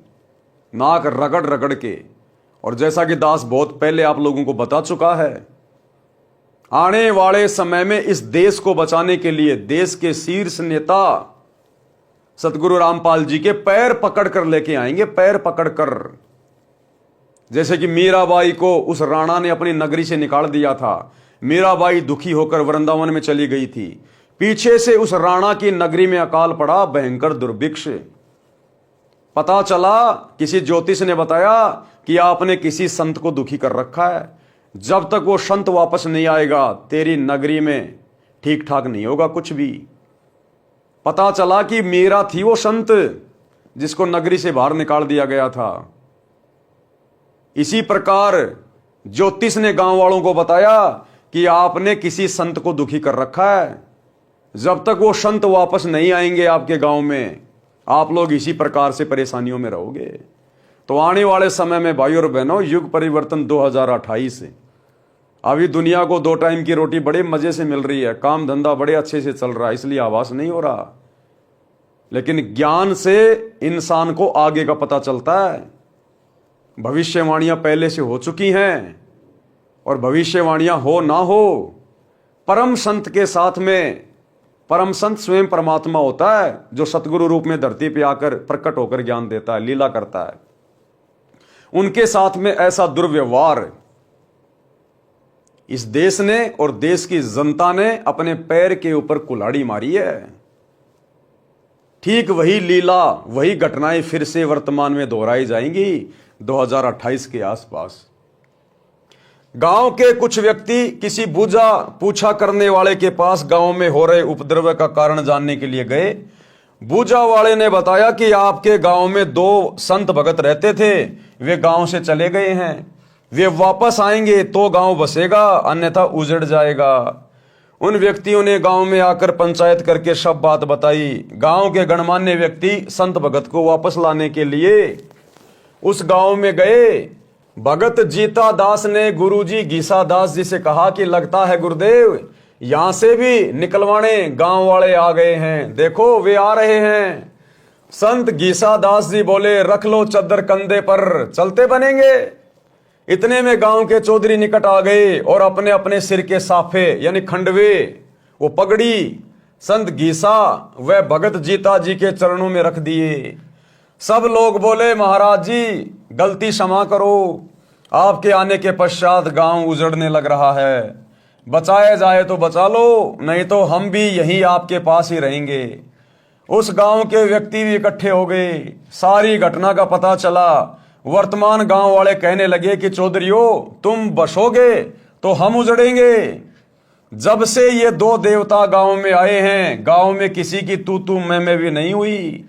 नाक रगड़ रगड़ के। और जैसा कि दास बहुत पहले आप लोगों को बता चुका है, आने वाले समय में इस देश को बचाने के लिए देश के शीर्ष नेता सतगुरु रामपाल जी के पैर पकड़ कर लेके आएंगे, पैर पकड़ कर। जैसे कि मीराबाई को उस राणा ने अपनी नगरी से निकाल दिया था। मीराबाई दुखी होकर वृंदावन में चली गई थी, पीछे से उस राणा की नगरी में अकाल पड़ा, भयंकर दुर्भिक्ष। पता चला, किसी ज्योतिष ने बताया कि आपने किसी संत को दुखी कर रखा है, जब तक वो संत वापस नहीं आएगा तेरी नगरी में ठीक ठाक नहीं होगा कुछ भी। पता चला कि मीरा थी वो संत जिसको नगरी से बाहर निकाल दिया गया था। इसी प्रकार ज्योतिष ने गांव वालों को बताया कि आपने किसी संत को दुखी कर रखा है, जब तक वो संत वापस नहीं आएंगे आपके गांव में आप लोग इसी प्रकार से परेशानियों में रहोगे। तो आने वाले समय में भाई और बहनों, युग परिवर्तन 2028। अभी दुनिया को 2 टाइम की रोटी बड़े मजे से मिल रही है, काम धंधा बड़े अच्छे से चल रहा है, इसलिए आवास नहीं हो रहा। लेकिन ज्ञान से इंसान को आगे का पता चलता है। भविष्यवाणियां पहले से हो चुकी हैं, और भविष्यवाणियां हो ना हो, परम संत के साथ में, परम संत स्वयं परमात्मा होता है जो सतगुरु रूप में धरती पे आकर प्रकट होकर ज्ञान देता है, लीला करता है। उनके साथ में ऐसा दुर्व्यवहार इस देश ने और देश की जनता ने अपने पैर के ऊपर कुल्हाड़ी मारी है। ठीक वही लीला, वही घटनाएं फिर से वर्तमान में दोहराई जाएंगी 2028 के आसपास। गांव के कुछ व्यक्ति किसी पूछा करने वाले के पास गांव में हो रहे उपद्रव का कारण जानने के लिए गए। बूझा वाले ने बताया कि आपके गांव में 2 संत भगत रहते थे, वे गांव से चले गए हैं, वे वापस आएंगे तो गांव बसेगा, अन्यथा उजड़ जाएगा। उन व्यक्तियों ने गांव में आकर पंचायत करके सब बात बताई। गांव के गणमान्य व्यक्ति संत भगत को वापस लाने के लिए उस गांव में गए। भगत जीता दास ने गुरुजी गीसा दास जी से कहा कि लगता है गुरुदेव यहां से भी निकलवाने गांव वाले आ गए हैं, देखो वे आ रहे हैं। संत गीसा दास जी बोले, रख लो चद्दर कंधे पर, चलते बनेंगे। इतने में गांव के चौधरी निकट आ गए और अपने अपने सिर के साफे यानी खंडवे, वो पगड़ी संत गीसा व भगत जीता जी के चरणों में रख दिए। सब लोग बोले, महाराज जी गलती क्षमा करो, आपके आने के पश्चात गांव उजड़ने लग रहा है, बचाया जाए तो बचा लो, नहीं तो हम भी यहीं आपके पास ही रहेंगे। उस गांव के व्यक्ति भी इकट्ठे हो गए। सारी घटना का पता चला। वर्तमान गांव वाले कहने लगे कि चौधरियों, तुम बसोगे तो हम उजड़ेंगे। जब से ये दो देवता गांव में आए हैं, गांव में किसी की तू तू मैं भी नहीं हुई।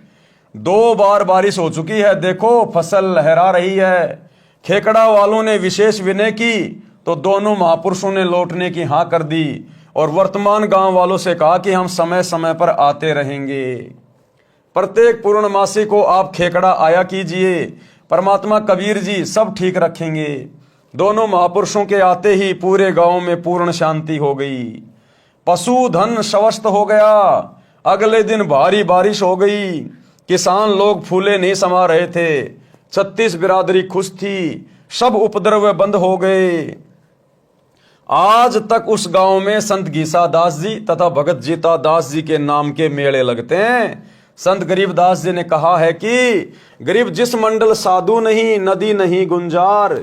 2 बार बारिश हो चुकी है, देखो फसल लहरा रही है। खेकड़ा वालों ने विशेष विनय की तो दोनों महापुरुषों ने लौटने की हाँ कर दी और वर्तमान गांव वालों से कहा कि हम समय समय पर आते रहेंगे। प्रत्येक पूर्णमासी को आप खेकड़ा आया कीजिए, परमात्मा कबीर जी सब ठीक रखेंगे। दोनों महापुरुषों के आते ही पूरे गांव में पूर्ण शांति हो गई। पशु धन स्वस्थ हो गया। अगले दिन भारी बारिश हो गई। किसान लोग फूले नहीं समा रहे थे। 36 बिरादरी खुश थी। सब उपद्रव बंद हो गए। आज तक उस गांव में संत गीसा दास जी तथा भगत जीता दास जी के नाम के मेले लगते हैं। संत गरीबदास जी ने कहा है कि गरीब जिस मंडल साधु नहीं, नदी नहीं गुंजार,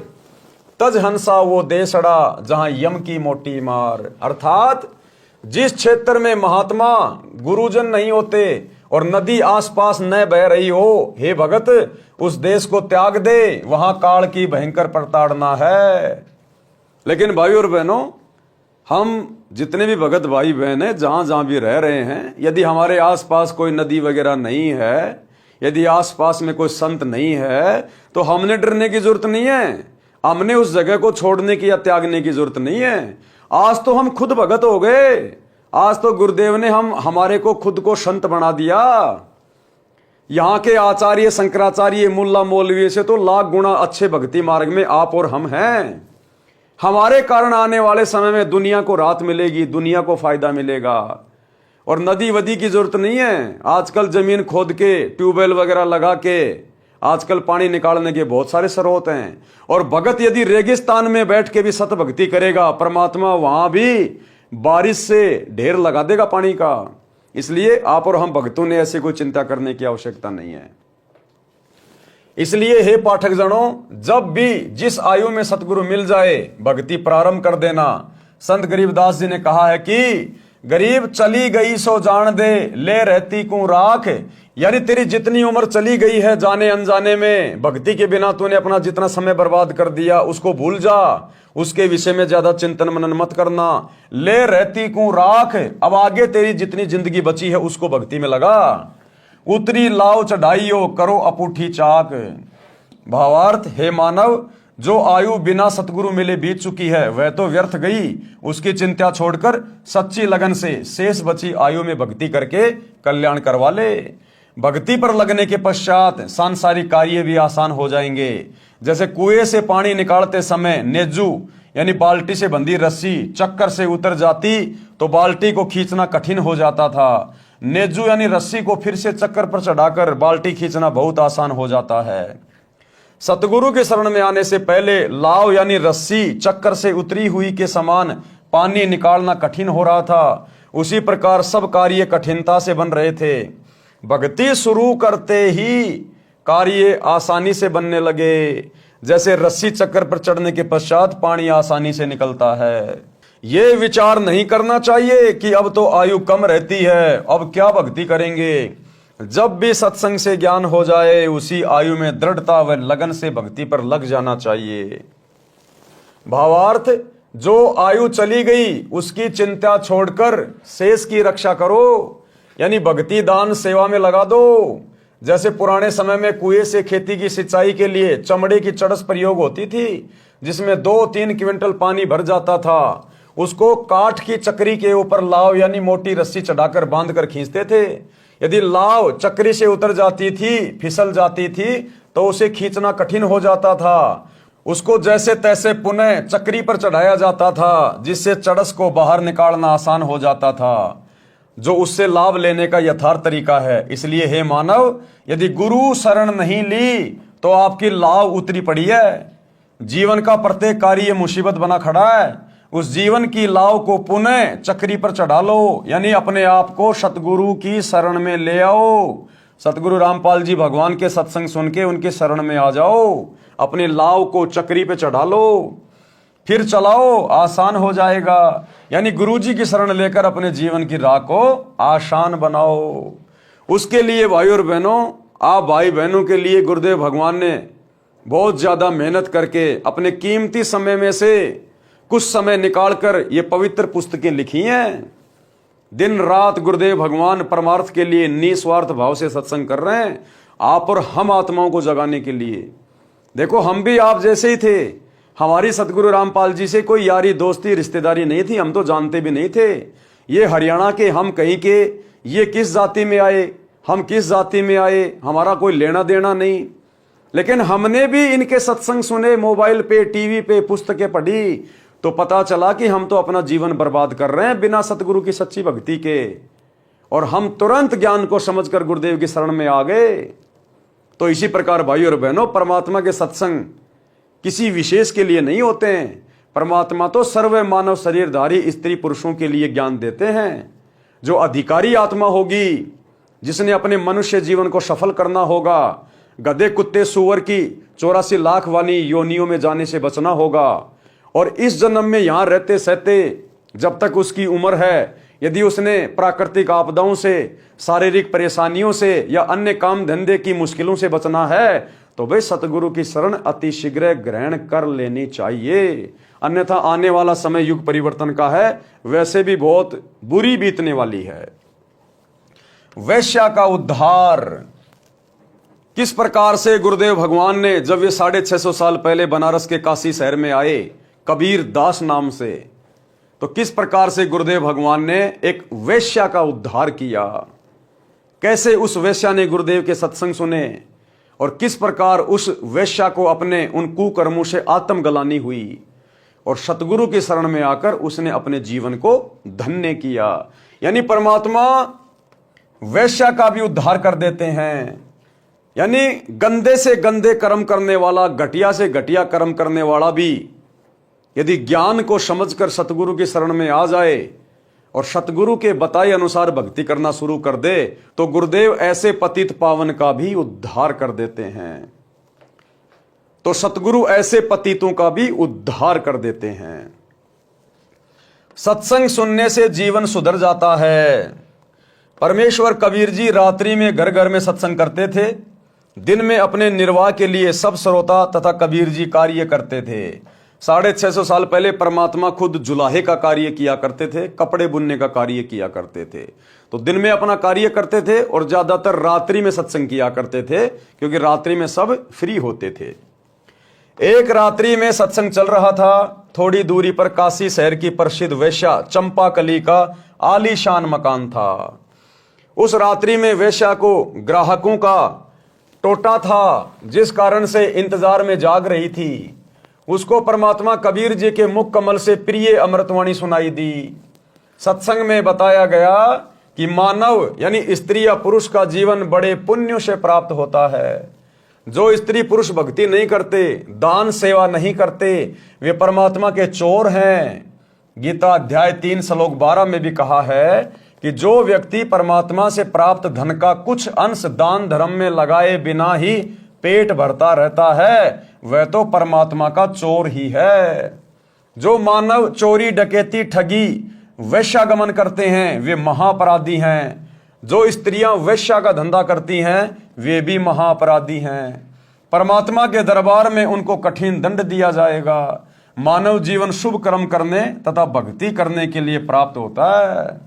तज हंसा वो देसड़ा जहां यम की मोटी मार। अर्थात जिस क्षेत्र में महात्मा गुरुजन नहीं होते और नदी आसपास न बह रही हो, हे भगत उस देश को त्याग दे, वहां काल की भयंकर प्रताड़ना है। लेकिन भाई और बहनों, हम जितने भी भगत भाई बहन हैं, जहां जहां भी रह रहे हैं, यदि हमारे आसपास कोई नदी वगैरह नहीं है, यदि आसपास में कोई संत नहीं है, तो हमने डरने की जरूरत नहीं है। हमने उस जगह को छोड़ने की या त्यागने की जरूरत नहीं है। आज तो हम खुद भगत हो गए। आज तो गुरुदेव ने हमारे को खुद को संत बना दिया। यहाँ के आचार्य शंकराचार्य मुल्ला मौलवी से तो लाख गुना अच्छे भक्ति मार्ग में आप और हम हैं। हमारे कारण आने वाले समय में दुनिया को राहत मिलेगी, दुनिया को फायदा मिलेगा। और नदी वदी की जरूरत नहीं है। आजकल जमीन खोद के ट्यूबवेल वगैरह लगा के आजकल पानी निकालने के बहुत सारे स्रोत हैं। और भगत यदि रेगिस्तान में बैठ के भी सत भक्ति करेगा, परमात्मा वहां भी बारिश से ढेर लगा देगा पानी का। इसलिए आप और हम भक्तों ने ऐसी कोई चिंता करने की आवश्यकता नहीं है। इसलिए हे पाठक जनों, जब भी जिस आयु में सतगुरु मिल जाए, भक्ति प्रारंभ कर देना। संत गरीबदास जी ने कहा है कि गरीब चली गई सो जान दे, ले रहती को राख। यानी तेरी जितनी उम्र चली गई है जाने अनजाने में, भक्ति के बिना तूने अपना जितना समय बर्बाद कर दिया उसको भूल जा। उसके विषय में ज्यादा चिंतन मनन मत करना। ले रहती को राख। अब आगे तेरी जितनी जिंदगी बची है उसको भक्ति में लगा। उतरी लाव चढ़ाइयो करो अपूठी चाक। भावार्थ, हे मानव, जो आयु बिना सतगुरु मिले बीत चुकी है वह तो व्यर्थ गई। उसकी चिंता छोड़कर सच्ची लगन से शेष बची आयु में भक्ति करके कल्याण करवा ले। भक्ति पर लगने के पश्चात सांसारिक कार्य भी आसान हो जाएंगे। जैसे कुएं से पानी निकालते समय नेजू यानी बाल्टी से बंधी रस्सी चक्कर से उतर जाती तो बाल्टी को खींचना कठिन हो जाता था। नेजू यानी रस्सी को फिर से चक्कर पर चढ़ाकर बाल्टी खींचना बहुत आसान हो जाता है। सतगुरु के शरण में आने से पहले लाव यानी रस्सी चक्कर से उतरी हुई के समान पानी निकालना कठिन हो रहा था। उसी प्रकार सब कार्य कठिनता से बन रहे थे। भक्ति शुरू करते ही कार्य आसानी से बनने लगे। जैसे रस्सी चक्कर पर चढ़ने के पश्चात पानी आसानी से निकलता है। ये विचार नहीं करना चाहिए कि अब तो आयु कम रहती है, अब क्या भक्ति करेंगे। जब भी सत्संग से ज्ञान हो जाए उसी आयु में दृढ़ता व लगन से भक्ति पर लग जाना चाहिए। भावार्थ, जो आयु चली गई उसकी चिंता छोड़कर शेष की रक्षा करो, यानी भक्ति दान सेवा में लगा दो। जैसे पुराने समय में कुएं से खेती की सिंचाई के लिए चमड़े की चड़स प्रयोग होती थी, जिसमें 2-3 क्विंटल पानी भर जाता था। उसको काठ की चक्री के ऊपर लाव यानी मोटी रस्सी चढ़ाकर बांधकर खींचते थे। यदि लाव चक्री से उतर जाती थी, फिसल जाती थी, तो उसे खींचना कठिन हो जाता था। उसको जैसे तैसे पुनः चक्री पर चढ़ाया जाता था, जिससे चड़स को बाहर निकालना आसान हो जाता था, जो उससे लाभ लेने का यथार्थ तरीका है। इसलिए हे मानव, यदि गुरु शरण नहीं ली तो आपकी लाव उतरी पड़ी है। जीवन का प्रत्येक कार्य मुसीबत बना खड़ा है। उस जीवन की लाव को पुनः चक्री पर चढ़ा लो, यानी अपने आप को सतगुरु की शरण में ले आओ। सतगुरु रामपाल जी भगवान के सत्संग सुन के उनके शरण में आ जाओ। अपनी लाव को चक्री पे चढ़ा लो, फिर चलाओ, आसान हो जाएगा। यानी गुरु जी की शरण लेकर अपने जीवन की राह को आसान बनाओ। उसके लिए भाई और बहनों, आप भाई बहनों के लिए गुरुदेव भगवान ने बहुत ज़्यादा मेहनत करके अपने कीमती समय में से कुछ समय निकालकर ये पवित्र पुस्तकें लिखी हैं। दिन रात गुरुदेव भगवान परमार्थ के लिए निस्वार्थ भाव से सत्संग कर रहे हैं, आप और हम आत्माओं को जगाने के लिए। देखो, हम भी आप जैसे ही थे। हमारी सतगुरु रामपाल जी से कोई यारी दोस्ती रिश्तेदारी नहीं थी, हम तो जानते भी नहीं थे। ये हरियाणा के, हम कहीं के, ये किस जाति में आए, हम किस जाति में आए, हमारा कोई लेना देना नहीं। लेकिन हमने भी इनके सत्संग सुने, मोबाइल पे, टीवी पे, पुस्तकें पढ़ी, तो पता चला कि हम तो अपना जीवन बर्बाद कर रहे हैं बिना सतगुरु की सच्ची भक्ति के। और हम तुरंत ज्ञान को समझकर गुरुदेव की शरण में आ गए। तो इसी प्रकार भाई और बहनों, परमात्मा के सत्संग किसी विशेष के लिए नहीं होते हैं। परमात्मा तो सर्व मानव शरीरधारी स्त्री पुरुषों के लिए ज्ञान देते हैं। जो अधिकारी आत्मा होगी, जिसने अपने मनुष्य जीवन को सफल करना होगा, गधे कुत्ते सूअर की 84 लाख वाली योनियों में जाने से बचना होगा। और इस जन्म में यहां रहते सहते जब तक उसकी उम्र है, यदि उसने प्राकृतिक आपदाओं से, शारीरिक परेशानियों से या अन्य काम धंधे की मुश्किलों से बचना है, तो भाई सतगुरु की शरण अतिशीघ्र ग्रहण कर लेनी चाहिए। अन्यथा आने वाला समय युग परिवर्तन का है, वैसे भी बहुत बुरी बीतने वाली है। वैश्या का उद्धार किस प्रकार से गुरुदेव भगवान ने, जब ये 650 साल पहले बनारस के काशी शहर में आए कबीर दास नाम से, तो किस प्रकार से गुरुदेव भगवान ने एक वैश्या का उद्धार किया। कैसे उस वैश्या ने गुरुदेव के सत्संग सुने और किस प्रकार उस वैश्या को अपने उन कुकर्मों से आत्मग्लानि हुई और सतगुरु की शरण में आकर उसने अपने जीवन को धन्य किया। यानी परमात्मा वैश्या का भी उद्धार कर देते हैं। यानी गंदे से गंदे कर्म करने वाला, घटिया से घटिया कर्म करने वाला भी यदि ज्ञान को समझकर सतगुरु की शरण में आ जाए और सतगुरु के बताए अनुसार भक्ति करना शुरू कर दे, तो गुरुदेव ऐसे पतित पावन का भी उद्धार कर देते हैं। तो सतगुरु ऐसे पतितों का भी उद्धार कर देते हैं। सत्संग सुनने से जीवन सुधर जाता है। परमेश्वर कबीर जी रात्रि में घर घर में सत्संग करते थे, दिन में अपने निर्वाह के लिए सब श्रोता तथा कबीर जी कार्य करते थे। 650 साल पहले परमात्मा खुद जुलाहे का कार्य किया करते थे, कपड़े बुनने का कार्य किया करते थे। तो दिन में अपना कार्य करते थे और ज्यादातर रात्रि में सत्संग किया करते थे, क्योंकि रात्रि में सब फ्री होते थे। एक रात्रि में सत्संग चल रहा था। थोड़ी दूरी पर काशी शहर की प्रसिद्ध वेश्या चंपाकली का आलीशान मकान था। उस रात्रि में वेश्या को ग्राहकों का टोटा था, जिस कारण से इंतजार में जाग रही थी। उसको परमात्मा कबीर जी के मुख कमल से प्रिय अमृतवाणी सुनाई दी। सत्संग में बताया गया कि मानव यानी स्त्री या पुरुष का जीवन बड़े पुण्यों से प्राप्त होता है। जो स्त्री पुरुष भक्ति नहीं करते, दान सेवा नहीं करते, वे परमात्मा के चोर हैं। गीता अध्याय 3 श्लोक 12 में भी कहा है कि जो व्यक्ति परमात्मा से प्राप्त धन का कुछ अंश दान धर्म में लगाए बिना ही पेट भरता रहता है, वह तो परमात्मा का चोर ही है। जो मानव चोरी, डकैती, ठगी, वैश्यागमन करते हैं, वे महाअपराधी हैं। जो स्त्रियां वैश्या का धंधा करती हैं, वे भी महाअपराधी हैं। परमात्मा के दरबार में उनको कठिन दंड दिया जाएगा। मानव जीवन शुभ कर्म करने तथा भक्ति करने के लिए प्राप्त होता है।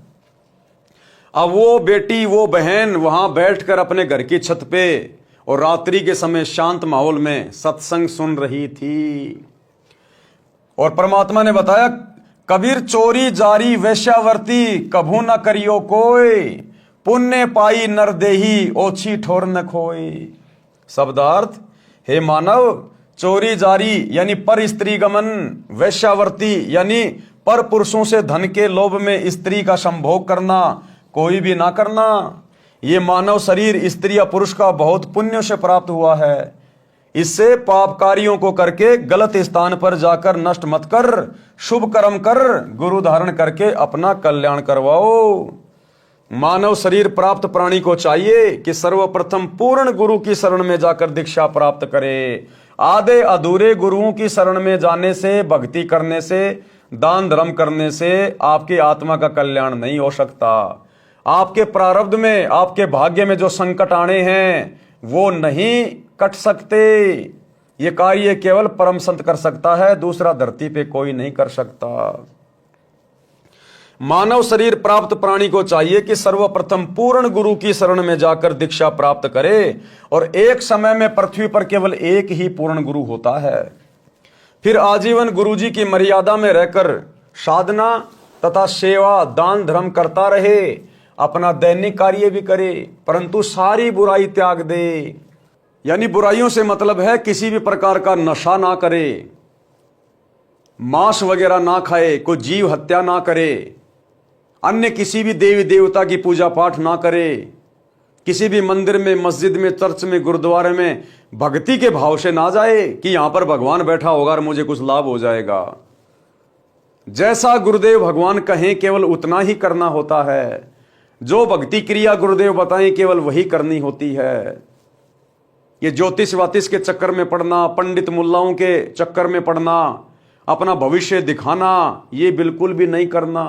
अब वो बेटी, वो बहन वहां बैठकर अपने घर की छत पे और रात्रि के समय शांत माहौल में सत्संग सुन रही थी। और परमात्मा ने बताया, कबीर चोरी जारी वैश्यावर्ती कभू न करियो कोई, पुण्य पाई नर देही ओछी ठोर न खोई। शब्दार्थ, हे मानव, चोरी जारी यानी पर स्त्री गमन, वैश्यावर्ती यानी पर पुरुषों से धन के लोभ में स्त्री का संभोग करना कोई भी ना करना। ये मानव शरीर स्त्री या पुरुष का बहुत पुण्य से प्राप्त हुआ है। इससे पाप कार्यों को करके गलत स्थान पर जाकर नष्ट मत कर, शुभ कर्म कर, गुरु धारण करके अपना कल्याण करवाओ। मानव शरीर प्राप्त प्राणी को चाहिए कि सर्वप्रथम पूर्ण गुरु की शरण में जाकर दीक्षा प्राप्त करे। आधे अधूरे गुरुओं की शरण में जाने से, भक्ति करने से, दान धर्म करने से आपकी आत्मा का कल्याण नहीं हो सकता। आपके प्रारब्ध में, आपके भाग्य में जो संकट आने हैं वो नहीं कट सकते। ये कार्य केवल परम संत कर सकता है, दूसरा धरती पे कोई नहीं कर सकता। मानव शरीर प्राप्त प्राणी को चाहिए कि सर्वप्रथम पूर्ण गुरु की शरण में जाकर दीक्षा प्राप्त करे, और एक समय में पृथ्वी पर केवल एक ही पूर्ण गुरु होता है। फिर आजीवन गुरुजी की मर्यादा में रहकर साधना तथा सेवा दान धर्म करता रहे, अपना दैनिक कार्य भी करे, परंतु सारी बुराई त्याग दे। यानी बुराइयों से मतलब है किसी भी प्रकार का नशा ना करे, मांस वगैरह ना खाए, कोई जीव हत्या ना करे, अन्य किसी भी देवी देवता की पूजा पाठ ना करे, किसी भी मंदिर में, मस्जिद में, चर्च में, गुरुद्वारे में भक्ति के भाव से ना जाए कि यहां पर भगवान बैठा होगा और मुझे कुछ लाभ हो जाएगा। जैसा गुरुदेव भगवान कहें केवल उतना ही करना होता है। जो भक्ति क्रिया गुरुदेव बताएं केवल वही करनी होती है। ये ज्योतिष वातिष के चक्कर में पड़ना, पंडित मुल्लाओं के चक्कर में पड़ना, अपना भविष्य दिखाना, ये बिल्कुल भी नहीं करना।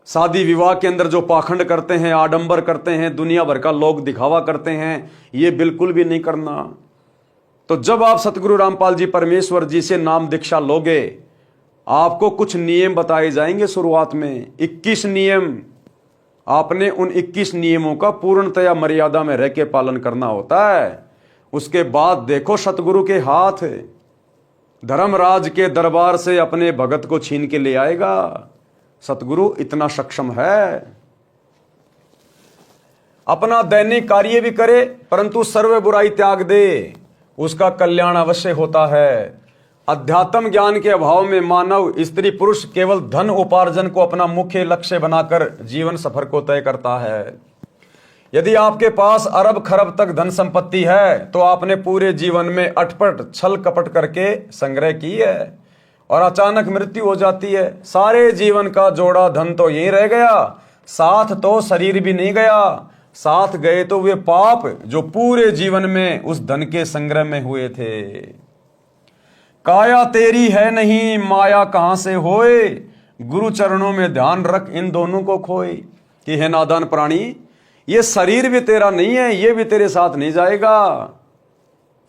शादी विवाह के अंदर जो पाखंड करते हैं, आडंबर करते हैं, दुनिया भर का लोग दिखावा करते हैं, ये बिल्कुल भी नहीं करना। तो जब आप सतगुरु रामपाल जी परमेश्वर जी से नाम दीक्षा लोगे, आपको कुछ नियम बताए जाएंगे। शुरुआत में 21 नियम, आपने उन 21 नियमों का पूर्णतया मर्यादा में रह के पालन करना होता है। उसके बाद देखो सतगुरु के हाथ धर्मराज के दरबार से अपने भगत को छीन के ले आएगा। सतगुरु इतना सक्षम है। अपना दैनिक कार्य भी करे परंतु सर्व बुराई त्याग दे, उसका कल्याण अवश्य होता है। अध्यात्म ज्ञान के अभाव में मानव, स्त्री पुरुष केवल धन उपार्जन को अपना मुख्य लक्ष्य बनाकर जीवन सफर को तय करता है। यदि आपके पास अरब खरब तक धन संपत्ति है तो आपने पूरे जीवन में अटपट छल कपट करके संग्रह की है और अचानक मृत्यु हो जाती है। सारे जीवन का जोड़ा धन तो यहीं रह गया, साथ तो शरीर भी नहीं गया, साथ गए तो वे पाप जो पूरे जीवन में उस धन के संग्रह में हुए थे। काया तेरी है नहीं, माया कहां से होए, गुरु चरणों में ध्यान रख इन दोनों को खोए। कि है नादान प्राणी, ये शरीर भी तेरा नहीं है, ये भी तेरे साथ नहीं जाएगा।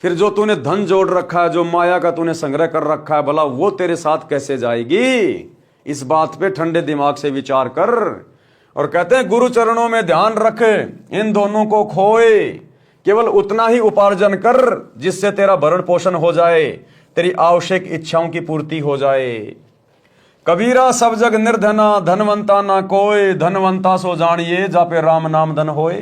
फिर जो तूने धन जोड़ रखा है, जो माया का तूने संग्रह कर रखा है, भला वो तेरे साथ कैसे जाएगी? इस बात पे ठंडे दिमाग से विचार कर। और कहते हैं गुरु चरणों में ध्यान रख इन दोनों को खोए, केवल उतना ही उपार्जन कर जिससे तेरा भरण पोषण हो जाए, तेरी आवश्यक इच्छाओं की पूर्ति हो जाए। कबीरा सब जग निर्धना, धनवंता ना कोय, धनवंता सो जानिए जा पे राम नाम धन होए।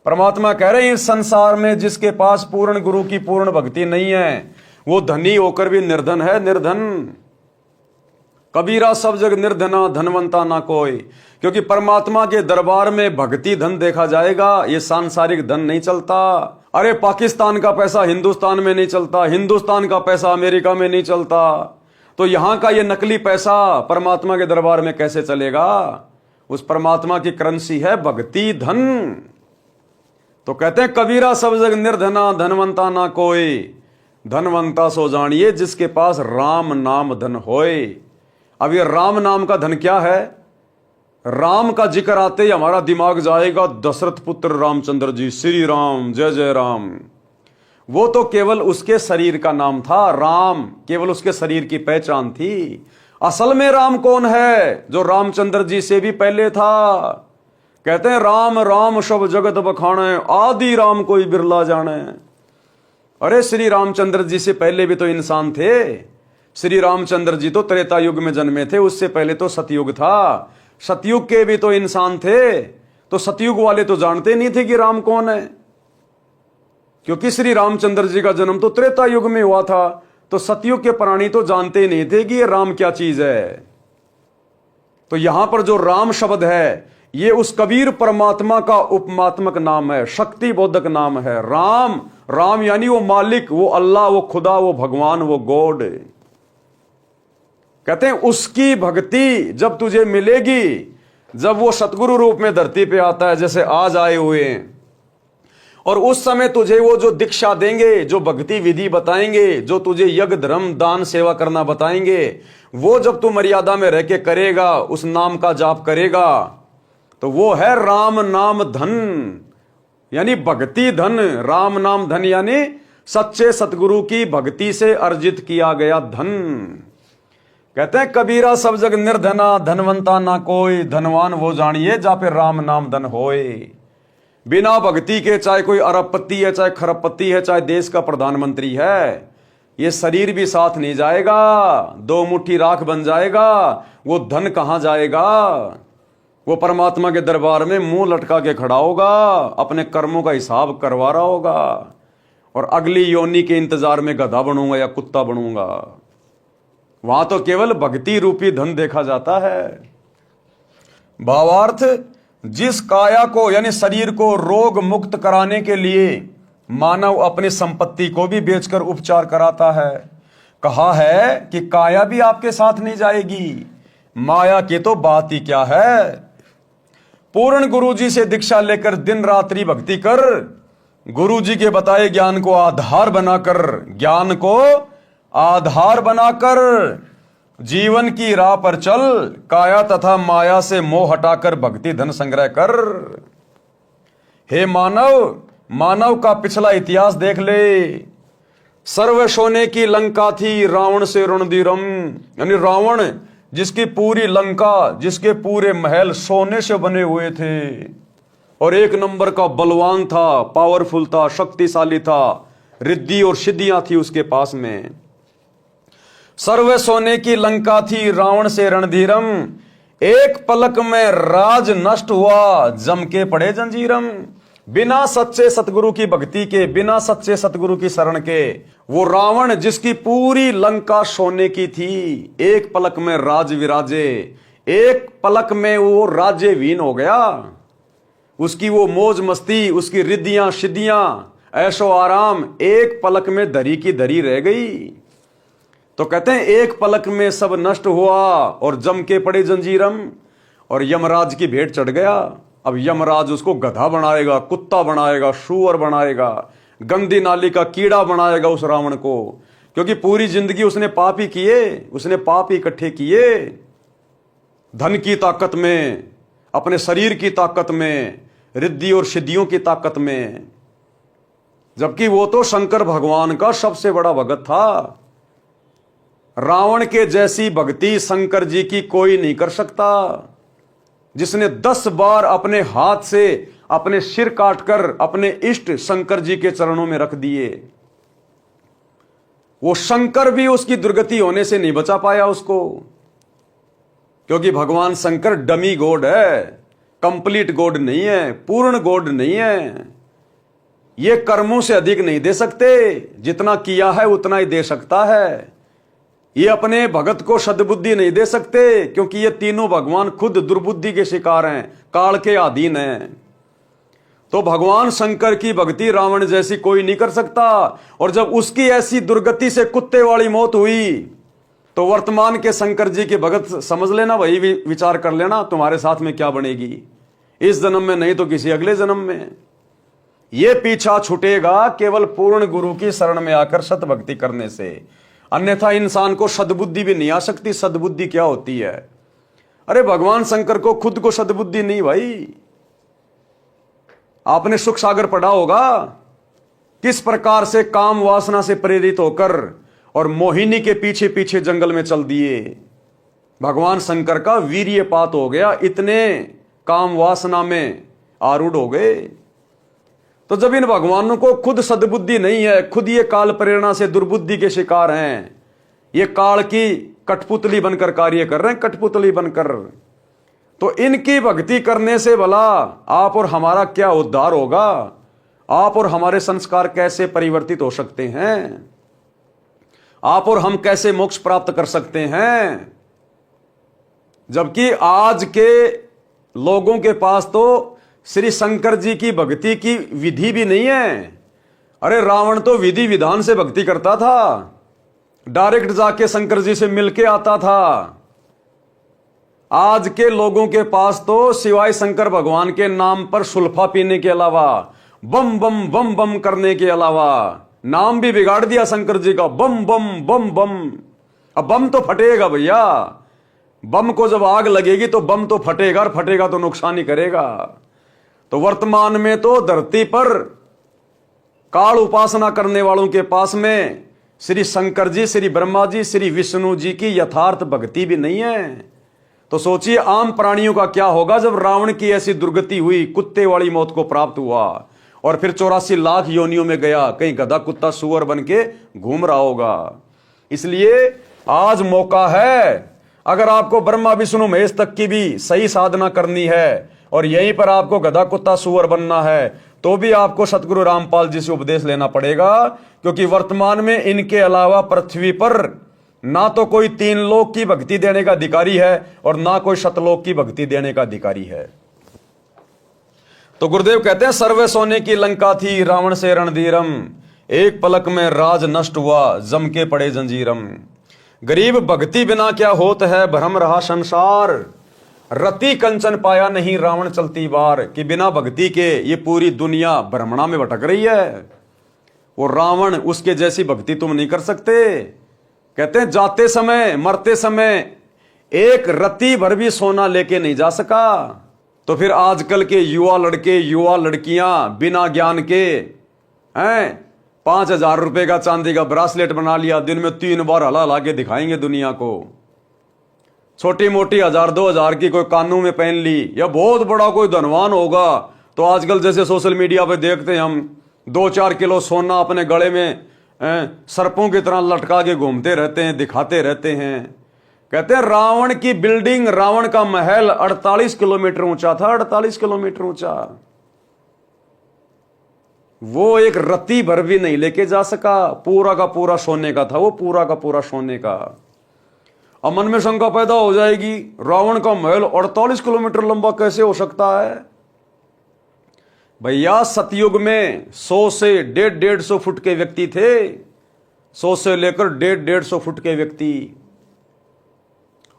परमात्मा कह रहे हैं इस संसार में जिसके पास पूर्ण गुरु की पूर्ण भक्ति नहीं है, वो धनी होकर भी निर्धन है, निर्धन। कबीरा सब जग निर्धना, धनवंता ना कोय, क्योंकि परमात्मा के दरबार में भक्ति धन देखा जाएगा, ये सांसारिक धन नहीं चलता। अरे पाकिस्तान का पैसा हिंदुस्तान में नहीं चलता, हिंदुस्तान का पैसा अमेरिका में नहीं चलता, तो यहां का ये नकली पैसा परमात्मा के दरबार में कैसे चलेगा? उस परमात्मा की करेंसी है भक्ति धन। तो कहते हैं कबीरा सब जग निर्धना, धनवंता ना कोई, धनवंता सो जानिए जिसके पास राम नाम धन होए। अब ये राम नाम का धन क्या है? राम का जिक्र आते ही हमारा दिमाग जाएगा दशरथ पुत्र रामचंद्र जी, श्री राम, जय जय राम। वो तो केवल उसके शरीर का नाम था, राम केवल उसके शरीर की पहचान थी। असल में राम कौन है? जो रामचंद्र जी से भी पहले था। कहते हैं राम राम सब जगत बखाने, आदि राम कोई बिरला जाने। अरे श्री रामचंद्र जी से पहले भी तो इंसान थे। श्री रामचंद्र जी तो त्रेता युग में जन्मे थे, उससे पहले तो सतयुग था। सतयुग के भी तो इंसान थे, तो सतयुग वाले तो जानते नहीं थे कि राम कौन है, क्योंकि श्री रामचंद्र जी का जन्म तो त्रेता युग में हुआ था। तो सतयुग के प्राणी तो जानते नहीं थे कि ये राम क्या चीज है। तो यहां पर जो राम शब्द है ये उस कबीर परमात्मा का उपमात्मक नाम है, शक्ति बोधक नाम है। राम, राम यानी वो मालिक, वो अल्लाह, वो खुदा, वो भगवान, वो गॉड। कहते हैं उसकी भक्ति जब तुझे मिलेगी, जब वो सतगुरु रूप में धरती पे आता है जैसे आज आए हुए हैं, और उस समय तुझे वो जो दीक्षा देंगे, जो भक्ति विधि बताएंगे, जो तुझे यज्ञ धर्म दान सेवा करना बताएंगे, वो जब तू मर्यादा में रह के करेगा, उस नाम का जाप करेगा, तो वो है राम नाम धन, यानी भक्ति धन। राम नाम धन यानी सच्चे सतगुरु की भक्ति से अर्जित किया गया धन। कहते हैं कबीरा सब जग निर्धना, धनवंता ना कोई, धनवान वो जानिए जा पे राम नाम धन होए। बिना भक्ति के चाहे कोई अरबपति है, चाहे खरबपति है, चाहे देश का प्रधानमंत्री है, ये शरीर भी साथ नहीं जाएगा, दो मुट्ठी राख बन जाएगा, वो धन कहां जाएगा। वो परमात्मा के दरबार में मुंह लटका के खड़ा होगा, अपने कर्मों का हिसाब करवा रहा होगा, और अगली योनि के इंतजार में गधा बनूंगा या कुत्ता बनूंगा। वहां तो केवल भक्ति रूपी धन देखा जाता है। भावार्थ, जिस काया को यानी शरीर को रोग मुक्त कराने के लिए मानव अपनी संपत्ति को भी बेचकर उपचार कराता है, कहा है कि काया भी आपके साथ नहीं जाएगी, माया की तो बात ही क्या है। पूर्ण गुरुजी से दीक्षा लेकर दिन रात्रि भक्ति कर, गुरुजी के बताए ज्ञान को आधार बनाकर जीवन की राह पर चल, काया तथा माया से मोह हटाकर भक्ति धन संग्रह कर। हे मानव का पिछला इतिहास देख ले। सर्व सोने की लंका थी, रावण से रणधीरम, यानी रावण जिसकी पूरी लंका, जिसके पूरे महल सोने से बने हुए थे, और एक नंबर का बलवान था, पावरफुल था, शक्तिशाली था, रिद्धि और सिद्धियां थी उसके पास में। सर्व सोने की लंका थी, रावण से रणधीरम, एक पलक में राज नष्ट हुआ, जम के पड़े जंजीरम। बिना सच्चे सतगुरु की भक्ति के, बिना सच्चे सतगुरु की शरण के, वो रावण जिसकी पूरी लंका सोने की थी, एक पलक में राज विराजे, एक पलक में वो राज्यहीन हो गया। उसकी वो मौज मस्ती, उसकी रिद्धियां सिद्धियां, ऐशो आराम एक पलक में धरी की धरी रह गई। तो कहते हैं एक पलक में सब नष्ट हुआ और जम के पड़े जंजीरम, और यमराज की भेंट चढ़ गया। अब यमराज उसको गधा बनाएगा, कुत्ता बनाएगा, सूअर बनाएगा, गंदी नाली का कीड़ा बनाएगा उस रावण को, क्योंकि पूरी जिंदगी उसने पाप ही किए, उसने पाप ही इकट्ठे किए, धन की ताकत में, अपने शरीर की ताकत में, रिद्धि और सिद्धियों की ताकत में। जबकि वो तो शंकर भगवान का सबसे बड़ा भगत था। रावण के जैसी भक्ति शंकर जी की कोई नहीं कर सकता, जिसने 10 बार अपने हाथ से अपने सिर काटकर अपने इष्ट शंकर जी के चरणों में रख दिए। वो शंकर भी उसकी दुर्गति होने से नहीं बचा पाया उसको, क्योंकि भगवान शंकर डमी गॉड है, कंप्लीट गॉड नहीं है, पूर्ण गॉड नहीं है। ये कर्मों से अधिक नहीं दे सकते, जितना किया है उतना ही दे सकता है। ये अपने भगत को सद्बुद्धि नहीं दे सकते, क्योंकि ये तीनों भगवान खुद दुर्बुद्धि के शिकार हैं, काल के अधीन हैं। तो भगवान शंकर की भक्ति रावण जैसी कोई नहीं कर सकता। और जब उसकी ऐसी दुर्गति से कुत्ते वाली मौत हुई, तो वर्तमान के शंकर जी के भगत समझ लेना, वही विचार कर लेना तुम्हारे साथ में क्या बनेगी, इस जन्म में नहीं तो किसी अगले जन्म में। ये पीछा छूटेगा केवल पूर्ण गुरु की शरण में आकर सत भक्ति करने से, अन्यथा इंसान को सद्बुद्धि भी नहीं आ सकती। सद्बुद्धि क्या होती है? अरे भगवान शंकर को खुद को सद्बुद्धि नहीं भाई। आपने सुख सागर पढ़ा होगा, किस प्रकार से काम वासना से प्रेरित होकर और मोहिनी के पीछे पीछे जंगल में चल दिए। भगवान शंकर का वीर्यपात हो गया, इतने काम वासना में आरूढ़ हो गए। तो जब इन भगवानों को खुद सद्बुद्धि नहीं है, खुद ये काल प्रेरणा से दुर्बुद्धि के शिकार हैं, ये काल की कठपुतली बनकर कार्य कर रहे हैं, कठपुतली बनकर, तो इनकी भक्ति करने से भला आप और हमारा क्या उद्धार होगा? आप और हमारे संस्कार कैसे परिवर्तित हो सकते हैं? आप और हम कैसे मोक्ष प्राप्त कर सकते हैं? जबकि आज के लोगों के पास तो श्री शंकर जी की भक्ति की विधि भी नहीं है। अरे रावण तो विधि विधान से भक्ति करता था, डायरेक्ट जाके शंकर जी से मिलके आता था। आज के लोगों के पास तो सिवाय शंकर भगवान के नाम पर सुल्फा पीने के अलावा, बम बम बम बम करने के अलावा, नाम भी बिगाड़ दिया शंकर जी का, बम बम बम बम, अब बम तो फटेगा भैया, बम को जब आग लगेगी तो बम तो फटेगा, और फटेगा तो नुकसान ही करेगा। तो वर्तमान में तो धरती पर काल उपासना करने वालों के पास में श्री शंकर जी, श्री ब्रह्मा जी, श्री विष्णु जी की यथार्थ भक्ति भी नहीं है। तो सोचिए आम प्राणियों का क्या होगा जब रावण की ऐसी दुर्गति हुई, कुत्ते वाली मौत को प्राप्त हुआ, और फिर 84 लाख योनियों में गया, कहीं गधा कुत्ता सुअर बन के घूम रहा होगा। इसलिए आज मौका है, अगर आपको ब्रह्मा विष्णु महेश तक की भी सही साधना करनी है और यहीं पर आपको गधा कुत्ता सुअर बनना है, तो भी आपको सतगुरु रामपाल जी से उपदेश लेना पड़ेगा, क्योंकि वर्तमान में इनके अलावा पृथ्वी पर ना तो कोई 3 लोक की भक्ति देने का अधिकारी है और ना कोई शतलोक की भक्ति देने का अधिकारी है। तो गुरुदेव कहते हैं सर्वे सोने की लंका थी, रावण से रणधीरम, एक पलक में राज नष्ट हुआ, जम के पड़े जंजीरम। गरीब भक्ति बिना क्या होत है, भ्रम रहा संसार, रति कंचन पाया नहीं रावण चलती बार। कि बिना भक्ति के ये पूरी दुनिया भ्रमणा में भटक रही है, वो रावण उसके जैसी भक्ति तुम नहीं कर सकते। कहते हैं जाते समय मरते समय एक रति भर भी सोना लेके नहीं जा सका। तो फिर आजकल के युवा लड़के युवा लड़कियां बिना ज्ञान के हैं 5,000 रुपए का चांदी का ब्रासलेट बना लिया, दिन में 3 बार हला ला के दिखाएंगे दुनिया को। छोटी मोटी 1,000-2,000 की कोई कानों में पहन ली, या बहुत बड़ा कोई धनवान होगा तो आजकल जैसे सोशल मीडिया पे देखते हैं हम, 2-4 किलो सोना अपने गले में सर्पों की तरह लटका के घूमते रहते हैं, दिखाते रहते हैं। कहते हैं रावण की बिल्डिंग, रावण का महल 48 किलोमीटर ऊंचा था, 48 किलोमीटर ऊंचा। वो एक रत्ती भर भी नहीं लेके जा सका, पूरा का पूरा सोने का था, वो पूरा का पूरा सोने का। अब मन में शंका पैदा हो जाएगी, रावण का महल 48 किलोमीटर लंबा कैसे हो सकता है? भैया सतयुग में 100 से 150 फुट के व्यक्ति थे, 100 से लेकर 150 फुट के व्यक्ति।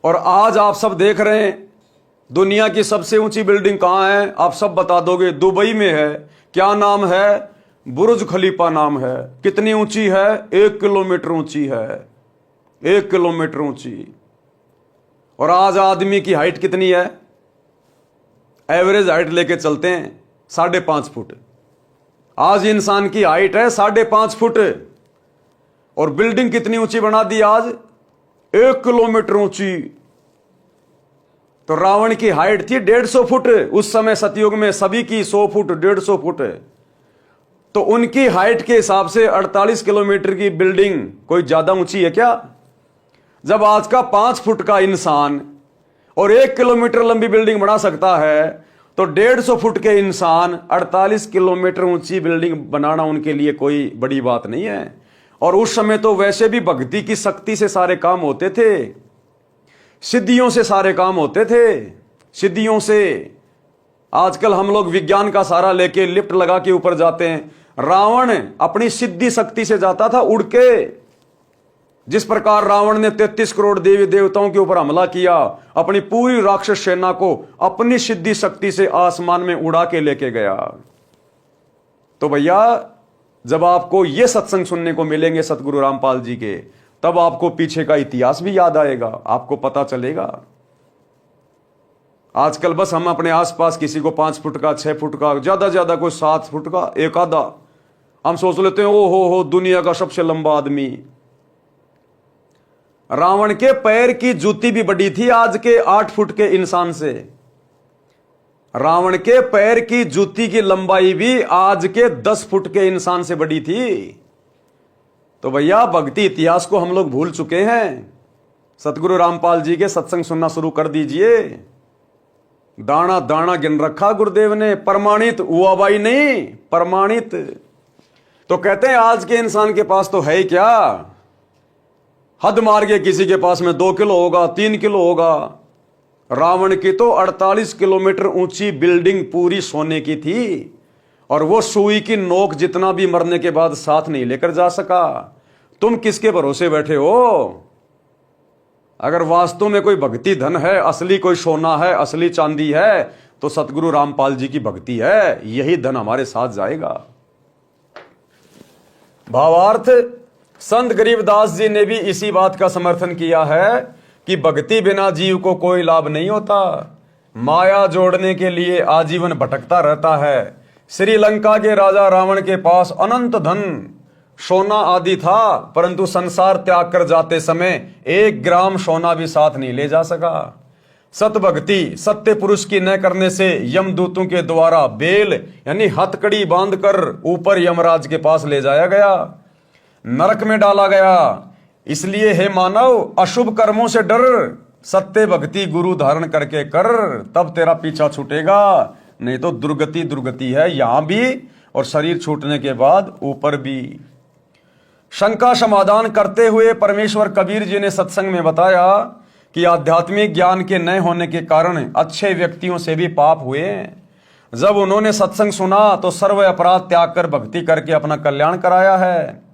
और आज आप सब देख रहे हैं दुनिया की सबसे ऊंची बिल्डिंग कहां है? आप सब बता दोगे, दुबई में है। क्या नाम है? बुर्ज खलीफा नाम है। कितनी ऊंची है? 1 किलोमीटर ऊंची है, 1 किलोमीटर ऊंची। और आज आदमी की हाइट कितनी है? एवरेज हाइट लेके चलते हैं 5.5 फुट। आज इंसान की हाइट है 5.5 फुट, और बिल्डिंग कितनी ऊंची बना दी आज? 1 किलोमीटर ऊंची। तो रावण की हाइट थी 150 फुट उस समय सतयुग में, सभी की 100 फुट 150 फुट। तो उनकी हाइट के हिसाब से 48 किलोमीटर की बिल्डिंग कोई ज्यादा ऊंची है क्या? जब आज का 5 फुट का इंसान और 1 किलोमीटर लंबी बिल्डिंग बना सकता है, तो 150 फुट के इंसान 48 किलोमीटर ऊंची बिल्डिंग बनाना उनके लिए कोई बड़ी बात नहीं है। और उस समय तो वैसे भी भक्ति की शक्ति से सारे काम होते थे, सिद्धियों से सारे काम होते थे, सिद्धियों से। आजकल हम लोग विज्ञान का सहारा लेके लिफ्ट लगा के ऊपर जाते हैं, रावण अपनी सिद्धि शक्ति से जाता था उड़ के। जिस प्रकार रावण ने 33 करोड़ देवी देवताओं के ऊपर हमला किया, अपनी पूरी राक्षस सेना को अपनी सिद्धि शक्ति से आसमान में उड़ा के लेके गया। तो भैया जब आपको ये सत्संग सुनने को मिलेंगे सतगुरु रामपाल जी के, तब आपको पीछे का इतिहास भी याद आएगा, आपको पता चलेगा। आजकल बस हम अपने आसपास किसी को 5 फुट का, 6 फुट का, ज्यादा ज्यादा कोई 7 फुट का एक आधा, हम सोच लेते हैं ओ हो दुनिया का सबसे लंबा आदमी। रावण के पैर की जूती भी बड़ी थी आज के 8 फुट के इंसान से। रावण के पैर की जूती की लंबाई भी आज के 10 फुट के इंसान से बड़ी थी। तो भैया भक्ति इतिहास को हम लोग भूल चुके हैं। सतगुरु रामपाल जी के सत्संग सुनना शुरू कर दीजिए। दाना दाना गिन रखा गुरुदेव ने, प्रमाणित हुआ भाई नहीं, प्रमाणित। तो कहते हैं आज के इंसान के पास तो है ही क्या, हद मार के किसी के पास में 2 किलो होगा, 3 किलो होगा। रावण की तो 48 किलोमीटर ऊंची बिल्डिंग पूरी सोने की थी, और वो सुई की नोक जितना भी मरने के बाद साथ नहीं लेकर जा सका। तुम किसके भरोसे बैठे हो? अगर वास्तव में कोई भक्ति धन है, असली कोई सोना है, असली चांदी है, तो सतगुरु रामपाल जी की भक्ति है, यही धन हमारे साथ जाएगा। भावार्थ संत गरीबदास जी ने भी इसी बात का समर्थन किया है कि भक्ति बिना जीव को कोई लाभ नहीं होता। माया जोड़ने के लिए आजीवन भटकता रहता है। श्रीलंका के राजा रावण के पास अनंत धन सोना आदि था, परंतु संसार त्याग कर जाते समय 1 ग्राम सोना भी साथ नहीं ले जा सका। सत भक्ति सत्य पुरुष की न करने से यमदूतों के द्वारा बेल यानी हथकड़ी बांधकर ऊपर यमराज के पास ले जाया गया, नरक में डाला गया। इसलिए हे मानव, अशुभ कर्मों से डर, सत्य भक्ति गुरु धारण करके कर, तब तेरा पीछा छूटेगा। नहीं तो दुर्गति दुर्गति है, यहां भी और शरीर छूटने के बाद ऊपर भी। शंका समाधान करते हुए परमेश्वर कबीर जी ने सत्संग में बताया कि आध्यात्मिक ज्ञान के न होने के कारण अच्छे व्यक्तियों से भी पाप हुए। जब उन्होंने सत्संग सुना तो सर्व अपराध त्याग कर भक्ति करके अपना कल्याण कराया है।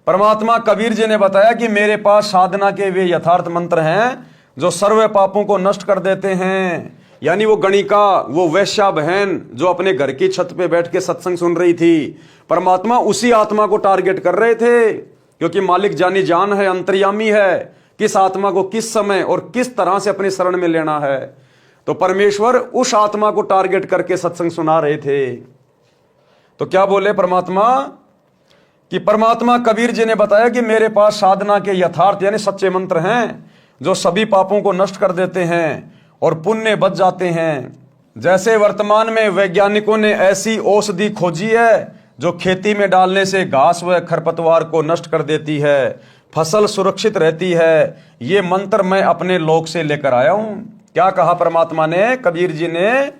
परमात्मा कबीर जी ने बताया कि मेरे पास साधना के वे यथार्थ मंत्र हैं जो सर्व पापों को नष्ट कर देते हैं। यानी वो गणिका, वो वैश्या बहन जो अपने घर की छत पे बैठ के सत्संग सुन रही थी, परमात्मा उसी आत्मा को टारगेट कर रहे थे, क्योंकि मालिक जानी जान है, अंतर्यामी है, किस आत्मा को किस समय और किस तरह से अपनी शरण में लेना है। तो परमेश्वर उस आत्मा को टारगेट करके सत्संग सुना रहे थे। तो क्या बोले परमात्मा कि परमात्मा कबीर जी ने बताया कि मेरे पास साधना के यथार्थ यानी सच्चे मंत्र हैं जो सभी पापों को नष्ट कर देते हैं और पुण्य बच जाते हैं। जैसे वर्तमान में वैज्ञानिकों ने ऐसी औषधि खोजी है जो खेती में डालने से घास व खरपतवार को नष्ट कर देती है, फसल सुरक्षित रहती है। ये मंत्र मैं अपने लोक से लेकर आया हूं। क्या कहा परमात्मा ने, कबीर जी ने,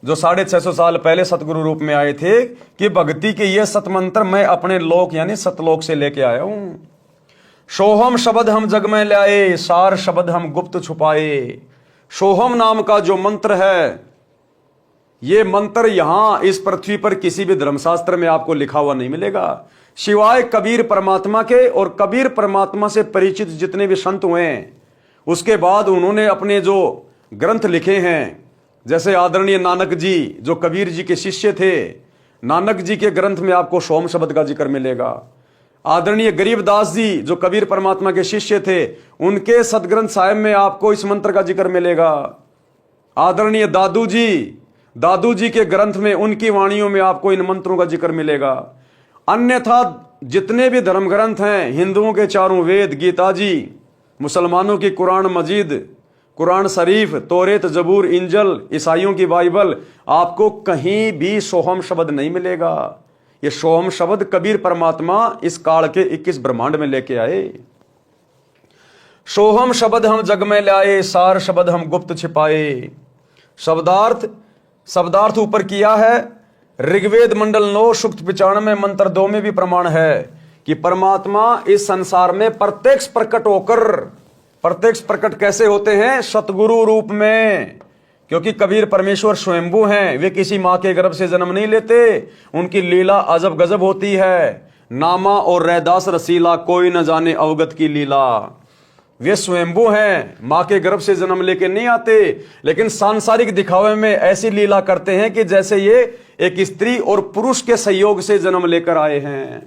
जो 650 साल पहले सतगुरु रूप में आए थे, कि भक्ति के ये सतमंत्र मैं अपने लोक यानी सतलोक से लेके आया हूं। सोहम शब्द हम जग में लाए, सार शब्द हम गुप्त छुपाए। सोहम नाम का जो मंत्र है, ये मंत्र यहां इस पृथ्वी पर किसी भी धर्मशास्त्र में आपको लिखा हुआ नहीं मिलेगा, सिवाय कबीर परमात्मा के। और कबीर परमात्मा से परिचित जितने भी संत हुए, उसके बाद उन्होंने अपने जो ग्रंथ लिखे हैं, जैसे आदरणीय नानक जी जो कबीर जी के शिष्य थे, नानक जी के ग्रंथ में आपको सोम शब्द का जिक्र मिलेगा। आदरणीय गरीबदास जी जो कबीर परमात्मा के शिष्य थे, उनके सदग्रंथ साहिब में आपको इस मंत्र का जिक्र मिलेगा। आदरणीय दादू जी के ग्रंथ में, उनकी वाणियों में आपको इन मंत्रों का जिक्र मिलेगा। अन्यथा जितने भी धर्म ग्रंथ हैं, हिंदुओं के 4 वेद, गीता जी, मुसलमानों की कुरान मजीद, कुरान शरीफ, तौरेत, जबूर, इंजल, ईसाइयों की बाइबल, आपको कहीं भी सोहम शब्द नहीं मिलेगा। ये सोहम शब्द कबीर परमात्मा इस काल के 21 ब्रह्मांड में लेके आए। सोहम शब्द हम जग में लाए, सार शब्द हम गुप्त छिपाए। शब्दार्थ ऊपर किया है। ऋग्वेद मंडल 9 सूक्त 95 मंत्र 2 में भी प्रमाण है कि परमात्मा इस संसार में प्रत्यक्ष प्रकट होकर, प्रत्यक्ष प्रकट कैसे होते हैं? सतगुरु रूप में। क्योंकि कबीर परमेश्वर स्वयंभू हैं, वे किसी मां के गर्भ से जन्म नहीं लेते। उनकी लीला अजब गजब होती है। नामा और रैदास रसीला, कोई न जाने अवगत की लीला। वे स्वयंभू हैं, मां के गर्भ से जन्म लेके नहीं आते, लेकिन सांसारिक दिखावे में ऐसी लीला करते हैं कि जैसे ये एक स्त्री और पुरुष के सहयोग से जन्म लेकर आए हैं।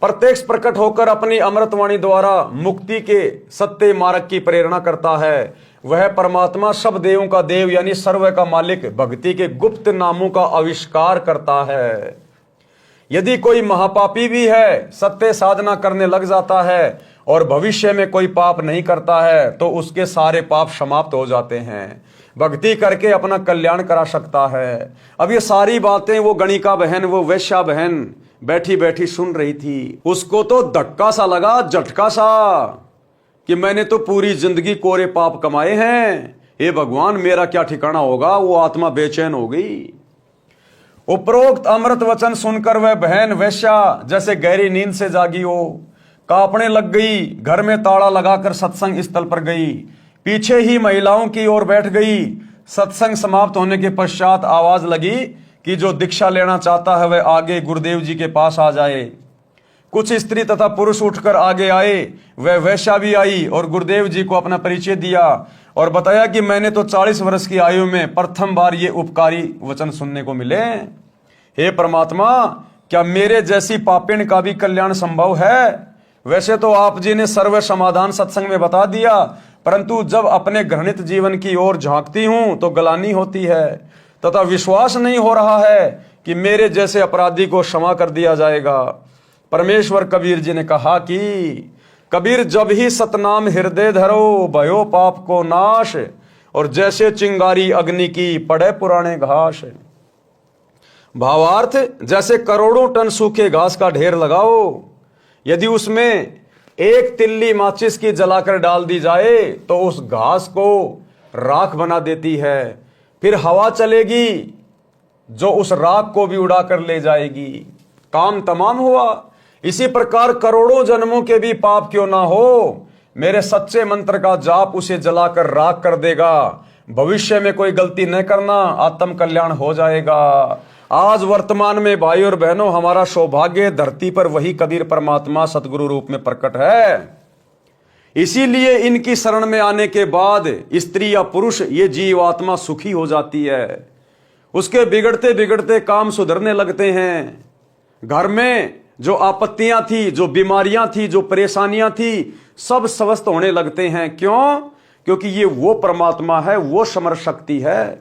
प्रत्यक्ष प्रकट होकर अपनी अमृतवाणी द्वारा मुक्ति के सत्य मार्ग की प्रेरणा करता है। वह परमात्मा सब देवों का देव यानी सर्व का मालिक भक्ति के गुप्त नामों का आविष्कार करता है। यदि कोई महापापी भी है, सत्य साधना करने लग जाता है और भविष्य में कोई पाप नहीं करता है, तो उसके सारे पाप समाप्त हो जाते हैं। भक्ति करके अपना कल्याण करा सकता है। अब ये सारी बातें वो गणिका बहन, वो वैश्या बहन बैठी बैठी सुन रही थी। उसको तो धक्का सा लगा, झटका सा, कि मैंने तो पूरी जिंदगी कोरे पाप कमाए हैं, हे भगवान मेरा क्या ठिकाना होगा। वो आत्मा बेचैन हो गई। उपरोक्त अमृत वचन सुनकर वह बहन वैश्या जैसे गहरी नींद से जागी हो, कांपने लग गई। घर में ताला लगाकर सत्संग स्थल पर गई, पीछे ही महिलाओं की ओर बैठ गई। सत्संग समाप्त होने के पश्चात आवाज लगी कि जो दीक्षा लेना चाहता है वह आगे गुरुदेव जी के पास आ जाए। कुछ स्त्री तथा पुरुष उठकर आगे आए। वह वैश्या भी आई और गुरुदेव जी को अपना परिचय दिया और बताया कि मैंने तो 40 वर्ष की आयु में प्रथम बार ये उपकारी वचन सुनने को मिले। हे परमात्मा, क्या मेरे जैसी पापिन का भी कल्याण संभव है? वैसे तो आप जी ने सर्व समाधान सत्संग में बता दिया, परंतु जब अपने घृणित जीवन की ओर झांकती हूं तो गलानी होती है तथा विश्वास नहीं हो रहा है कि मेरे जैसे अपराधी को क्षमा कर दिया जाएगा। परमेश्वर कबीर जी ने कहा कि कबीर जब ही सतनाम हृदय धरो भयो पाप को नाश, और जैसे चिंगारी अग्नि की पड़े पुराने घास। भावार्थ, जैसे करोड़ों टन सूखे घास का ढेर लगाओ, यदि उसमें एक तिल्ली माचिस की जलाकर डाल दी जाए तो उस घास को राख बना देती है। फिर हवा चलेगी जो उस राख को भी उड़ा कर ले जाएगी। काम तमाम हुआ। इसी प्रकार करोड़ों जन्मों के भी पाप क्यों ना हो, मेरे सच्चे मंत्र का जाप उसे जलाकर राख कर देगा। भविष्य में कोई गलती न करना, आत्म कल्याण हो जाएगा। आज वर्तमान में भाई और बहनों, हमारा सौभाग्य धरती पर वही कबीर परमात्मा सतगुरु रूप में प्रकट है। इसीलिए इनकी शरण में आने के बाद स्त्री या पुरुष ये जीवात्मा सुखी हो जाती है। उसके बिगड़ते बिगड़ते काम सुधरने लगते हैं। घर में जो आपत्तियां थी, जो बीमारियां थी, जो परेशानियां थी, सब स्वस्थ होने लगते हैं। क्यों? क्योंकि ये वो परमात्मा है, वो समर शक्ति है।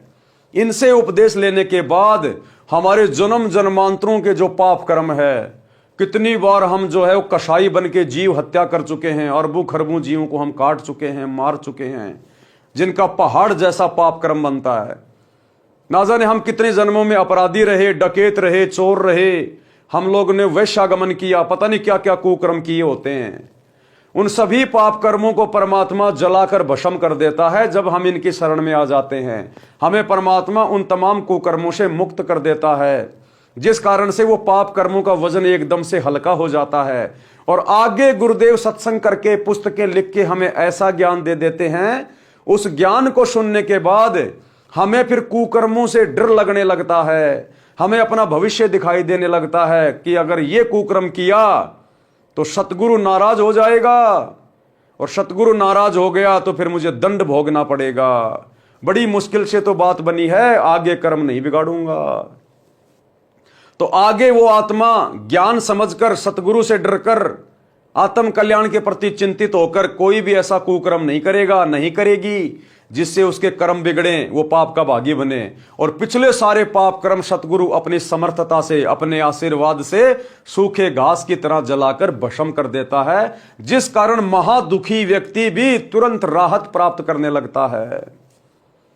इनसे उपदेश लेने के बाद हमारे जन्म जन्मांतरों के जो पाप कर्म है, कितनी बार हम जो है वो कसाई बन के जीव हत्या कर चुके हैं, अरबों खरबों जीवों को हम काट चुके हैं, मार चुके हैं, जिनका पहाड़ जैसा पाप कर्म बनता है। ना जाने हम कितने जन्मों में अपराधी रहे, डकैत रहे, चोर रहे, हम लोग ने वैश्यागमन किया, पता नहीं क्या क्या कुकर्म किए होते हैं। उन सभी पाप कर्मों को परमात्मा जलाकर भस्म कर देता है जब हम इनकी शरण में आ जाते हैं। हमें परमात्मा उन तमाम कुकर्मों से मुक्त कर देता है, जिस कारण से वो पाप कर्मों का वजन एकदम से हल्का हो जाता है। और आगे गुरुदेव सत्संग करके, पुस्तकें लिख के हमें ऐसा ज्ञान दे देते हैं, उस ज्ञान को सुनने के बाद हमें फिर कुकर्मों से डर लगने लगता है। हमें अपना भविष्य दिखाई देने लगता है कि अगर ये कुकर्म किया तो सतगुरु नाराज हो जाएगा, और सतगुरु नाराज हो गया तो फिर मुझे दंड भोगना पड़ेगा। बड़ी मुश्किल से तो बात बनी है, आगे कर्म नहीं बिगाड़ूंगा। तो आगे वो आत्मा ज्ञान समझकर, सतगुरु से डरकर, आत्म कल्याण के प्रति चिंतित होकर कोई भी ऐसा कुकर्म नहीं करेगा, नहीं करेगी, जिससे उसके कर्म बिगड़े, वो पाप का भागी बने। और पिछले सारे पाप कर्म सतगुरु अपनी समर्थता से, अपने आशीर्वाद से सूखे घास की तरह जलाकर भस्म कर देता है, जिस कारण महादुखी व्यक्ति भी तुरंत राहत प्राप्त करने लगता है।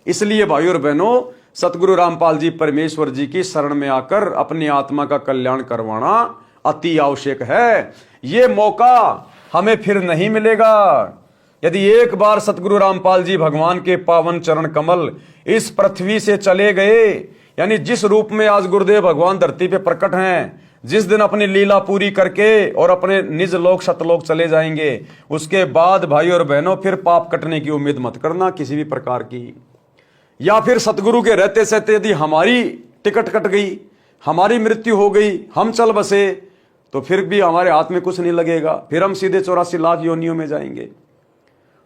इसलिए भाइयों और बहनों, सतगुरु रामपाल जी परमेश्वर जी की शरण में आकर अपनी आत्मा का कल्याण करवाना अति आवश्यक है। ये मौका हमें फिर नहीं मिलेगा। यदि एक बार सतगुरु रामपाल जी भगवान के पावन चरण कमल इस पृथ्वी से चले गए, यानी जिस रूप में आज गुरुदेव भगवान धरती पे प्रकट हैं, जिस दिन अपनी लीला पूरी करके और अपने निज लोक सतलोक चले जाएंगे, उसके बाद भाई और बहनों फिर पाप कटने की उम्मीद मत करना किसी भी प्रकार की। या फिर सतगुरु के रहते सहते यदि हमारी टिकट कट गई, हमारी मृत्यु हो गई, हम चल बसे, तो फिर भी हमारे हाथ में कुछ नहीं लगेगा, फिर हम सीधे 84 लाख योनियों में जाएंगे।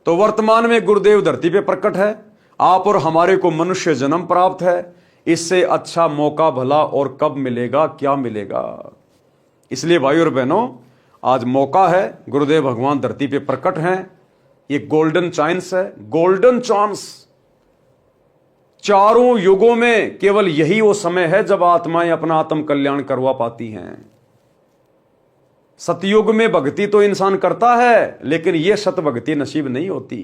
तो वर्तमान में गुरुदेव धरती पे प्रकट है, आप और हमारे को मनुष्य जन्म प्राप्त है। इससे अच्छा मौका भला और कब मिलेगा, क्या मिलेगा। इसलिए भाई और बहनों, आज मौका है, गुरुदेव भगवान धरती पे प्रकट हैं। ये गोल्डन चांस है, गोल्डन चांस। चारों युगों में केवल यही वो समय है जब आत्माएं अपना आत्म कल्याण करवा पाती हैं। सतयुग में भक्ति तो इंसान करता है, लेकिन यह सत भक्ति नसीब नहीं होती।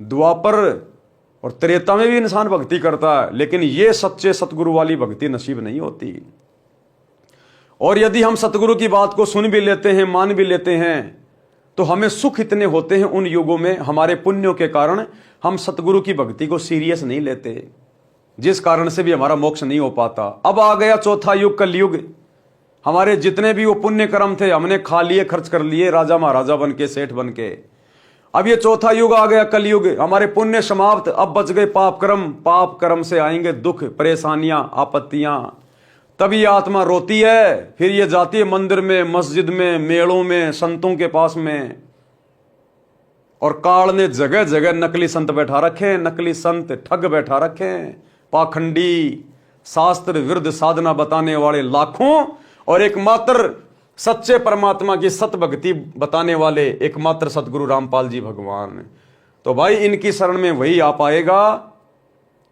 द्वापर और त्रेता में भी इंसान भक्ति करता है, लेकिन यह सच्चे सतगुरु वाली भक्ति नसीब नहीं होती। और यदि हम सतगुरु की बात को सुन भी लेते हैं, मान भी लेते हैं, तो हमें सुख इतने होते हैं उन युगों में, हमारे पुण्यों के कारण हम सतगुरु की भक्ति को सीरियस नहीं लेते, जिस कारण से भी हमारा मोक्ष नहीं हो पाता। अब आ गया चौथा युग, कलयुग। हमारे जितने भी वो पुण्य कर्म थे हमने खा लिए, खर्च कर लिए, राजा महाराजा बन के, सेठ बन के। अब ये चौथा युग आ गया, कलयुग। हमारे पुण्य समाप्त, अब बच गए पाप कर्म। पाप कर्म से आएंगे दुख, परेशानियां, आपत्तियां। तब ये आत्मा रोती है, फिर ये जाती है मंदिर में, मस्जिद में, मेलों में, संतों के पास में। और काल ने जगह जगह नकली संत बैठा रखे, नकली संत ठग बैठा रखे, पाखंडी, शास्त्र विरुद्ध साधना बताने वाले लाखों, और एकमात्र सच्चे परमात्मा की सत भक्ति बताने वाले एकमात्र सतगुरु रामपाल जी भगवान। तो भाई इनकी शरण में वही आ पाएगा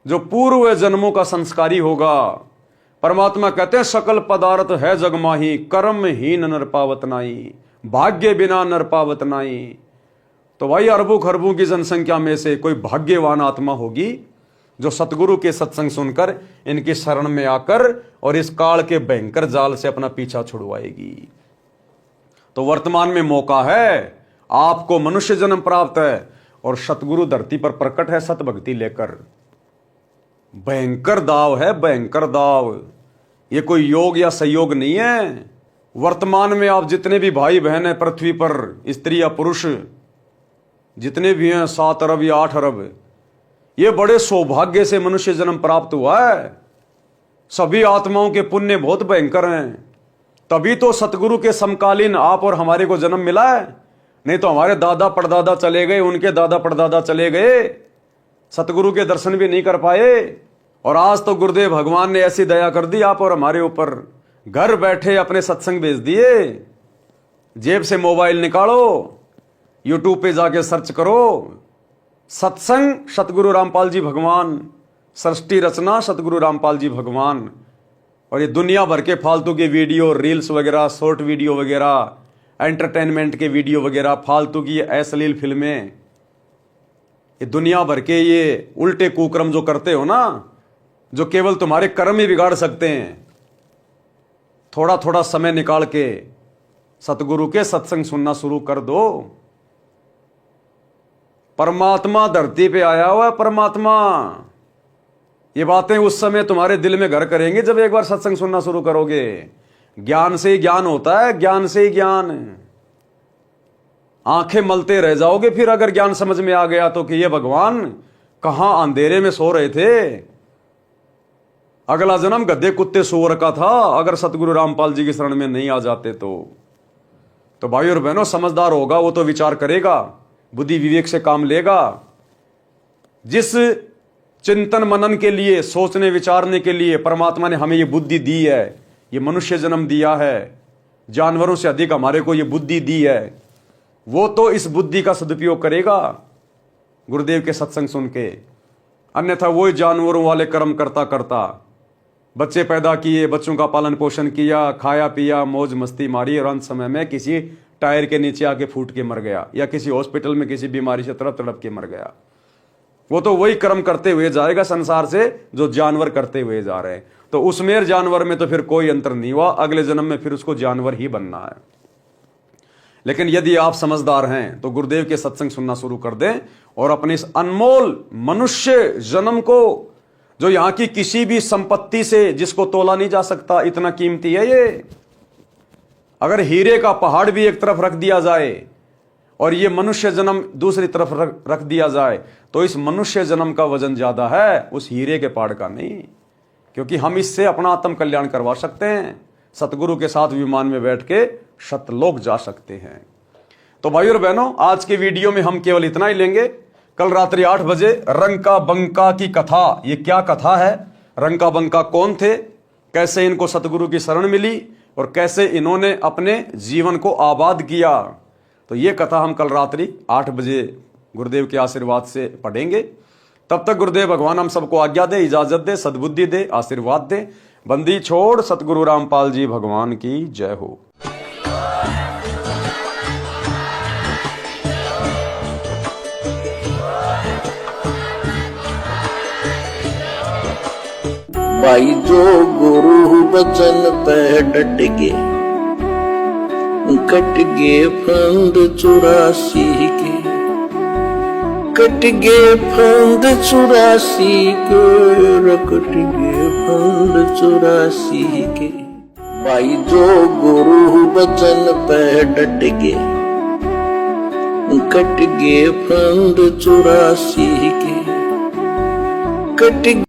जो पूर्व जन्मों का संस्कारी होगा। परमात्मा कहते हैं सकल पदार्थ है जगमाही, कर्म हीन नर पावत नाई, भाग्य बिना नर पावत नाई। तो भाई अरबों खरबों की जनसंख्या में से कोई भाग्यवान आत्मा होगी जो सतगुरु के सत्संग सुनकर इनकी शरण में आकर और इस काल के भयंकर जाल से अपना पीछा छुड़वाएगी। तो वर्तमान में मौका है, आपको मनुष्य जन्म प्राप्त है और सतगुरु धरती पर प्रकट है सत भक्ति लेकर। भयंकर दाव है, भयंकर दाव। ये कोई योग या संयोग नहीं है। वर्तमान में आप जितने भी भाई बहन हैं पृथ्वी पर, स्त्री या पुरुष जितने भी हैं, 7 अरब या 8 अरब, ये बड़े सौभाग्य से मनुष्य जन्म प्राप्त हुआ है। सभी आत्माओं के पुण्य बहुत भयंकर हैं, तभी तो सतगुरु के समकालीन आप और हमारे को जन्म मिला है। नहीं तो हमारे दादा परदादा चले गए, उनके दादा परदादा चले गए, सतगुरु के दर्शन भी नहीं कर पाए। और आज तो गुरुदेव भगवान ने ऐसी दया कर दी आप और हमारे ऊपर, घर बैठे अपने सत्संग भेज दिए। जेब से मोबाइल निकालो, यूट्यूब पे जाके सर्च करो, सत्संग सतगुरु रामपाल जी भगवान, सृष्टि रचना सतगुरु रामपाल जी भगवान। और ये दुनिया भर के फालतू के वीडियो, रील्स वगैरह, शॉर्ट वीडियो वगैरह, एंटरटेनमेंट के वीडियो वगैरह, फालतू की अश्लील फिल्में, ये दुनिया भर के ये उल्टे कुकर्म जो करते हो ना, जो केवल तुम्हारे कर्म ही बिगाड़ सकते हैं। थोड़ा थोड़ा समय निकाल के सतगुरु के सत्संग सुनना शुरू कर दो। परमात्मा धरती पे आया हुआ है, परमात्मा। ये बातें उस समय तुम्हारे दिल में घर करेंगे जब एक बार सत्संग सुनना शुरू करोगे। ज्ञान से ही ज्ञान होता है, ज्ञान से ही ज्ञान। आंखें मलते रह जाओगे फिर अगर ज्ञान समझ में आ गया तो कि ये भगवान कहां अंधेरे में सो रहे थे। अगला जन्म गधे कुत्ते सूअर का था अगर सतगुरु रामपाल जी की शरण में नहीं आ जाते तो भाई और बहनों, समझदार होगा वो तो विचार करेगा, बुद्धि विवेक से काम लेगा। जिस चिंतन मनन के लिए, सोचने विचारने के लिए परमात्मा ने हमें ये बुद्धि दी है, ये मनुष्य जन्म दिया है, जानवरों से अधिक हमारे को ये बुद्धि दी है, वो तो इस बुद्धि का सदुपयोग करेगा गुरुदेव के सत्संग सुन के। अन्यथा वो जानवरों वाले कर्म करता करता, बच्चे पैदा किए, बच्चों का पालन पोषण किया, खाया पिया, मौज मस्ती मारी और अंत समय में किसी टायर के नीचे आके फूट के मर गया या किसी हॉस्पिटल में किसी बीमारी से तड़प तड़प के मर गया। वो तो वही कर्म करते हुए जाएगा संसार से जो जानवर करते हुए जा रहे हैं। तो उसमें जानवर में तो फिर कोई अंतर नहीं हुआ, अगले जन्म में फिर उसको जानवर ही बनना है। लेकिन यदि आप समझदार हैं तो गुरुदेव के सत्संग सुनना शुरू कर दें और अपने इस अनमोल मनुष्य जन्म को, जो यहां की किसी भी संपत्ति से जिसको तोला नहीं जा सकता, इतना कीमती है ये। अगर हीरे का पहाड़ भी एक तरफ रख दिया जाए और ये मनुष्य जन्म दूसरी तरफ रख दिया जाए तो इस मनुष्य जन्म का वजन ज्यादा है उस हीरे के पहाड़ का नहीं, क्योंकि हम इससे अपना आत्म कल्याण करवा सकते हैं। सतगुरु के साथ विमान में बैठ के शतलोक जा सकते हैं। तो भाई और बहनों, आज के वीडियो में हम केवल इतना ही लेंगे। कल रात्रि 8 बजे रंका बंका की कथा, ये क्या कथा है, रंका बंका कौन थे, कैसे इनको सतगुरु की शरण मिली और कैसे इन्होंने अपने जीवन को आबाद किया, तो ये कथा हम कल रात्रि 8 बजे गुरुदेव के आशीर्वाद से पढ़ेंगे। तब तक गुरुदेव भगवान हम सबको आज्ञा दे, इजाजत दे, सद्बुद्धि दे, आशीर्वाद दे। बंदी छोड़ सतगुरु रामपाल जी भगवान की जय हो। भाई जो गुरु बचन पे डट गे, कट गे फंद 84 के, कट गे फंद 84 के, कट गे फंद 84 के। भाई जो गुरु बचन पे डट गे, कट गे फंद 84 के, कट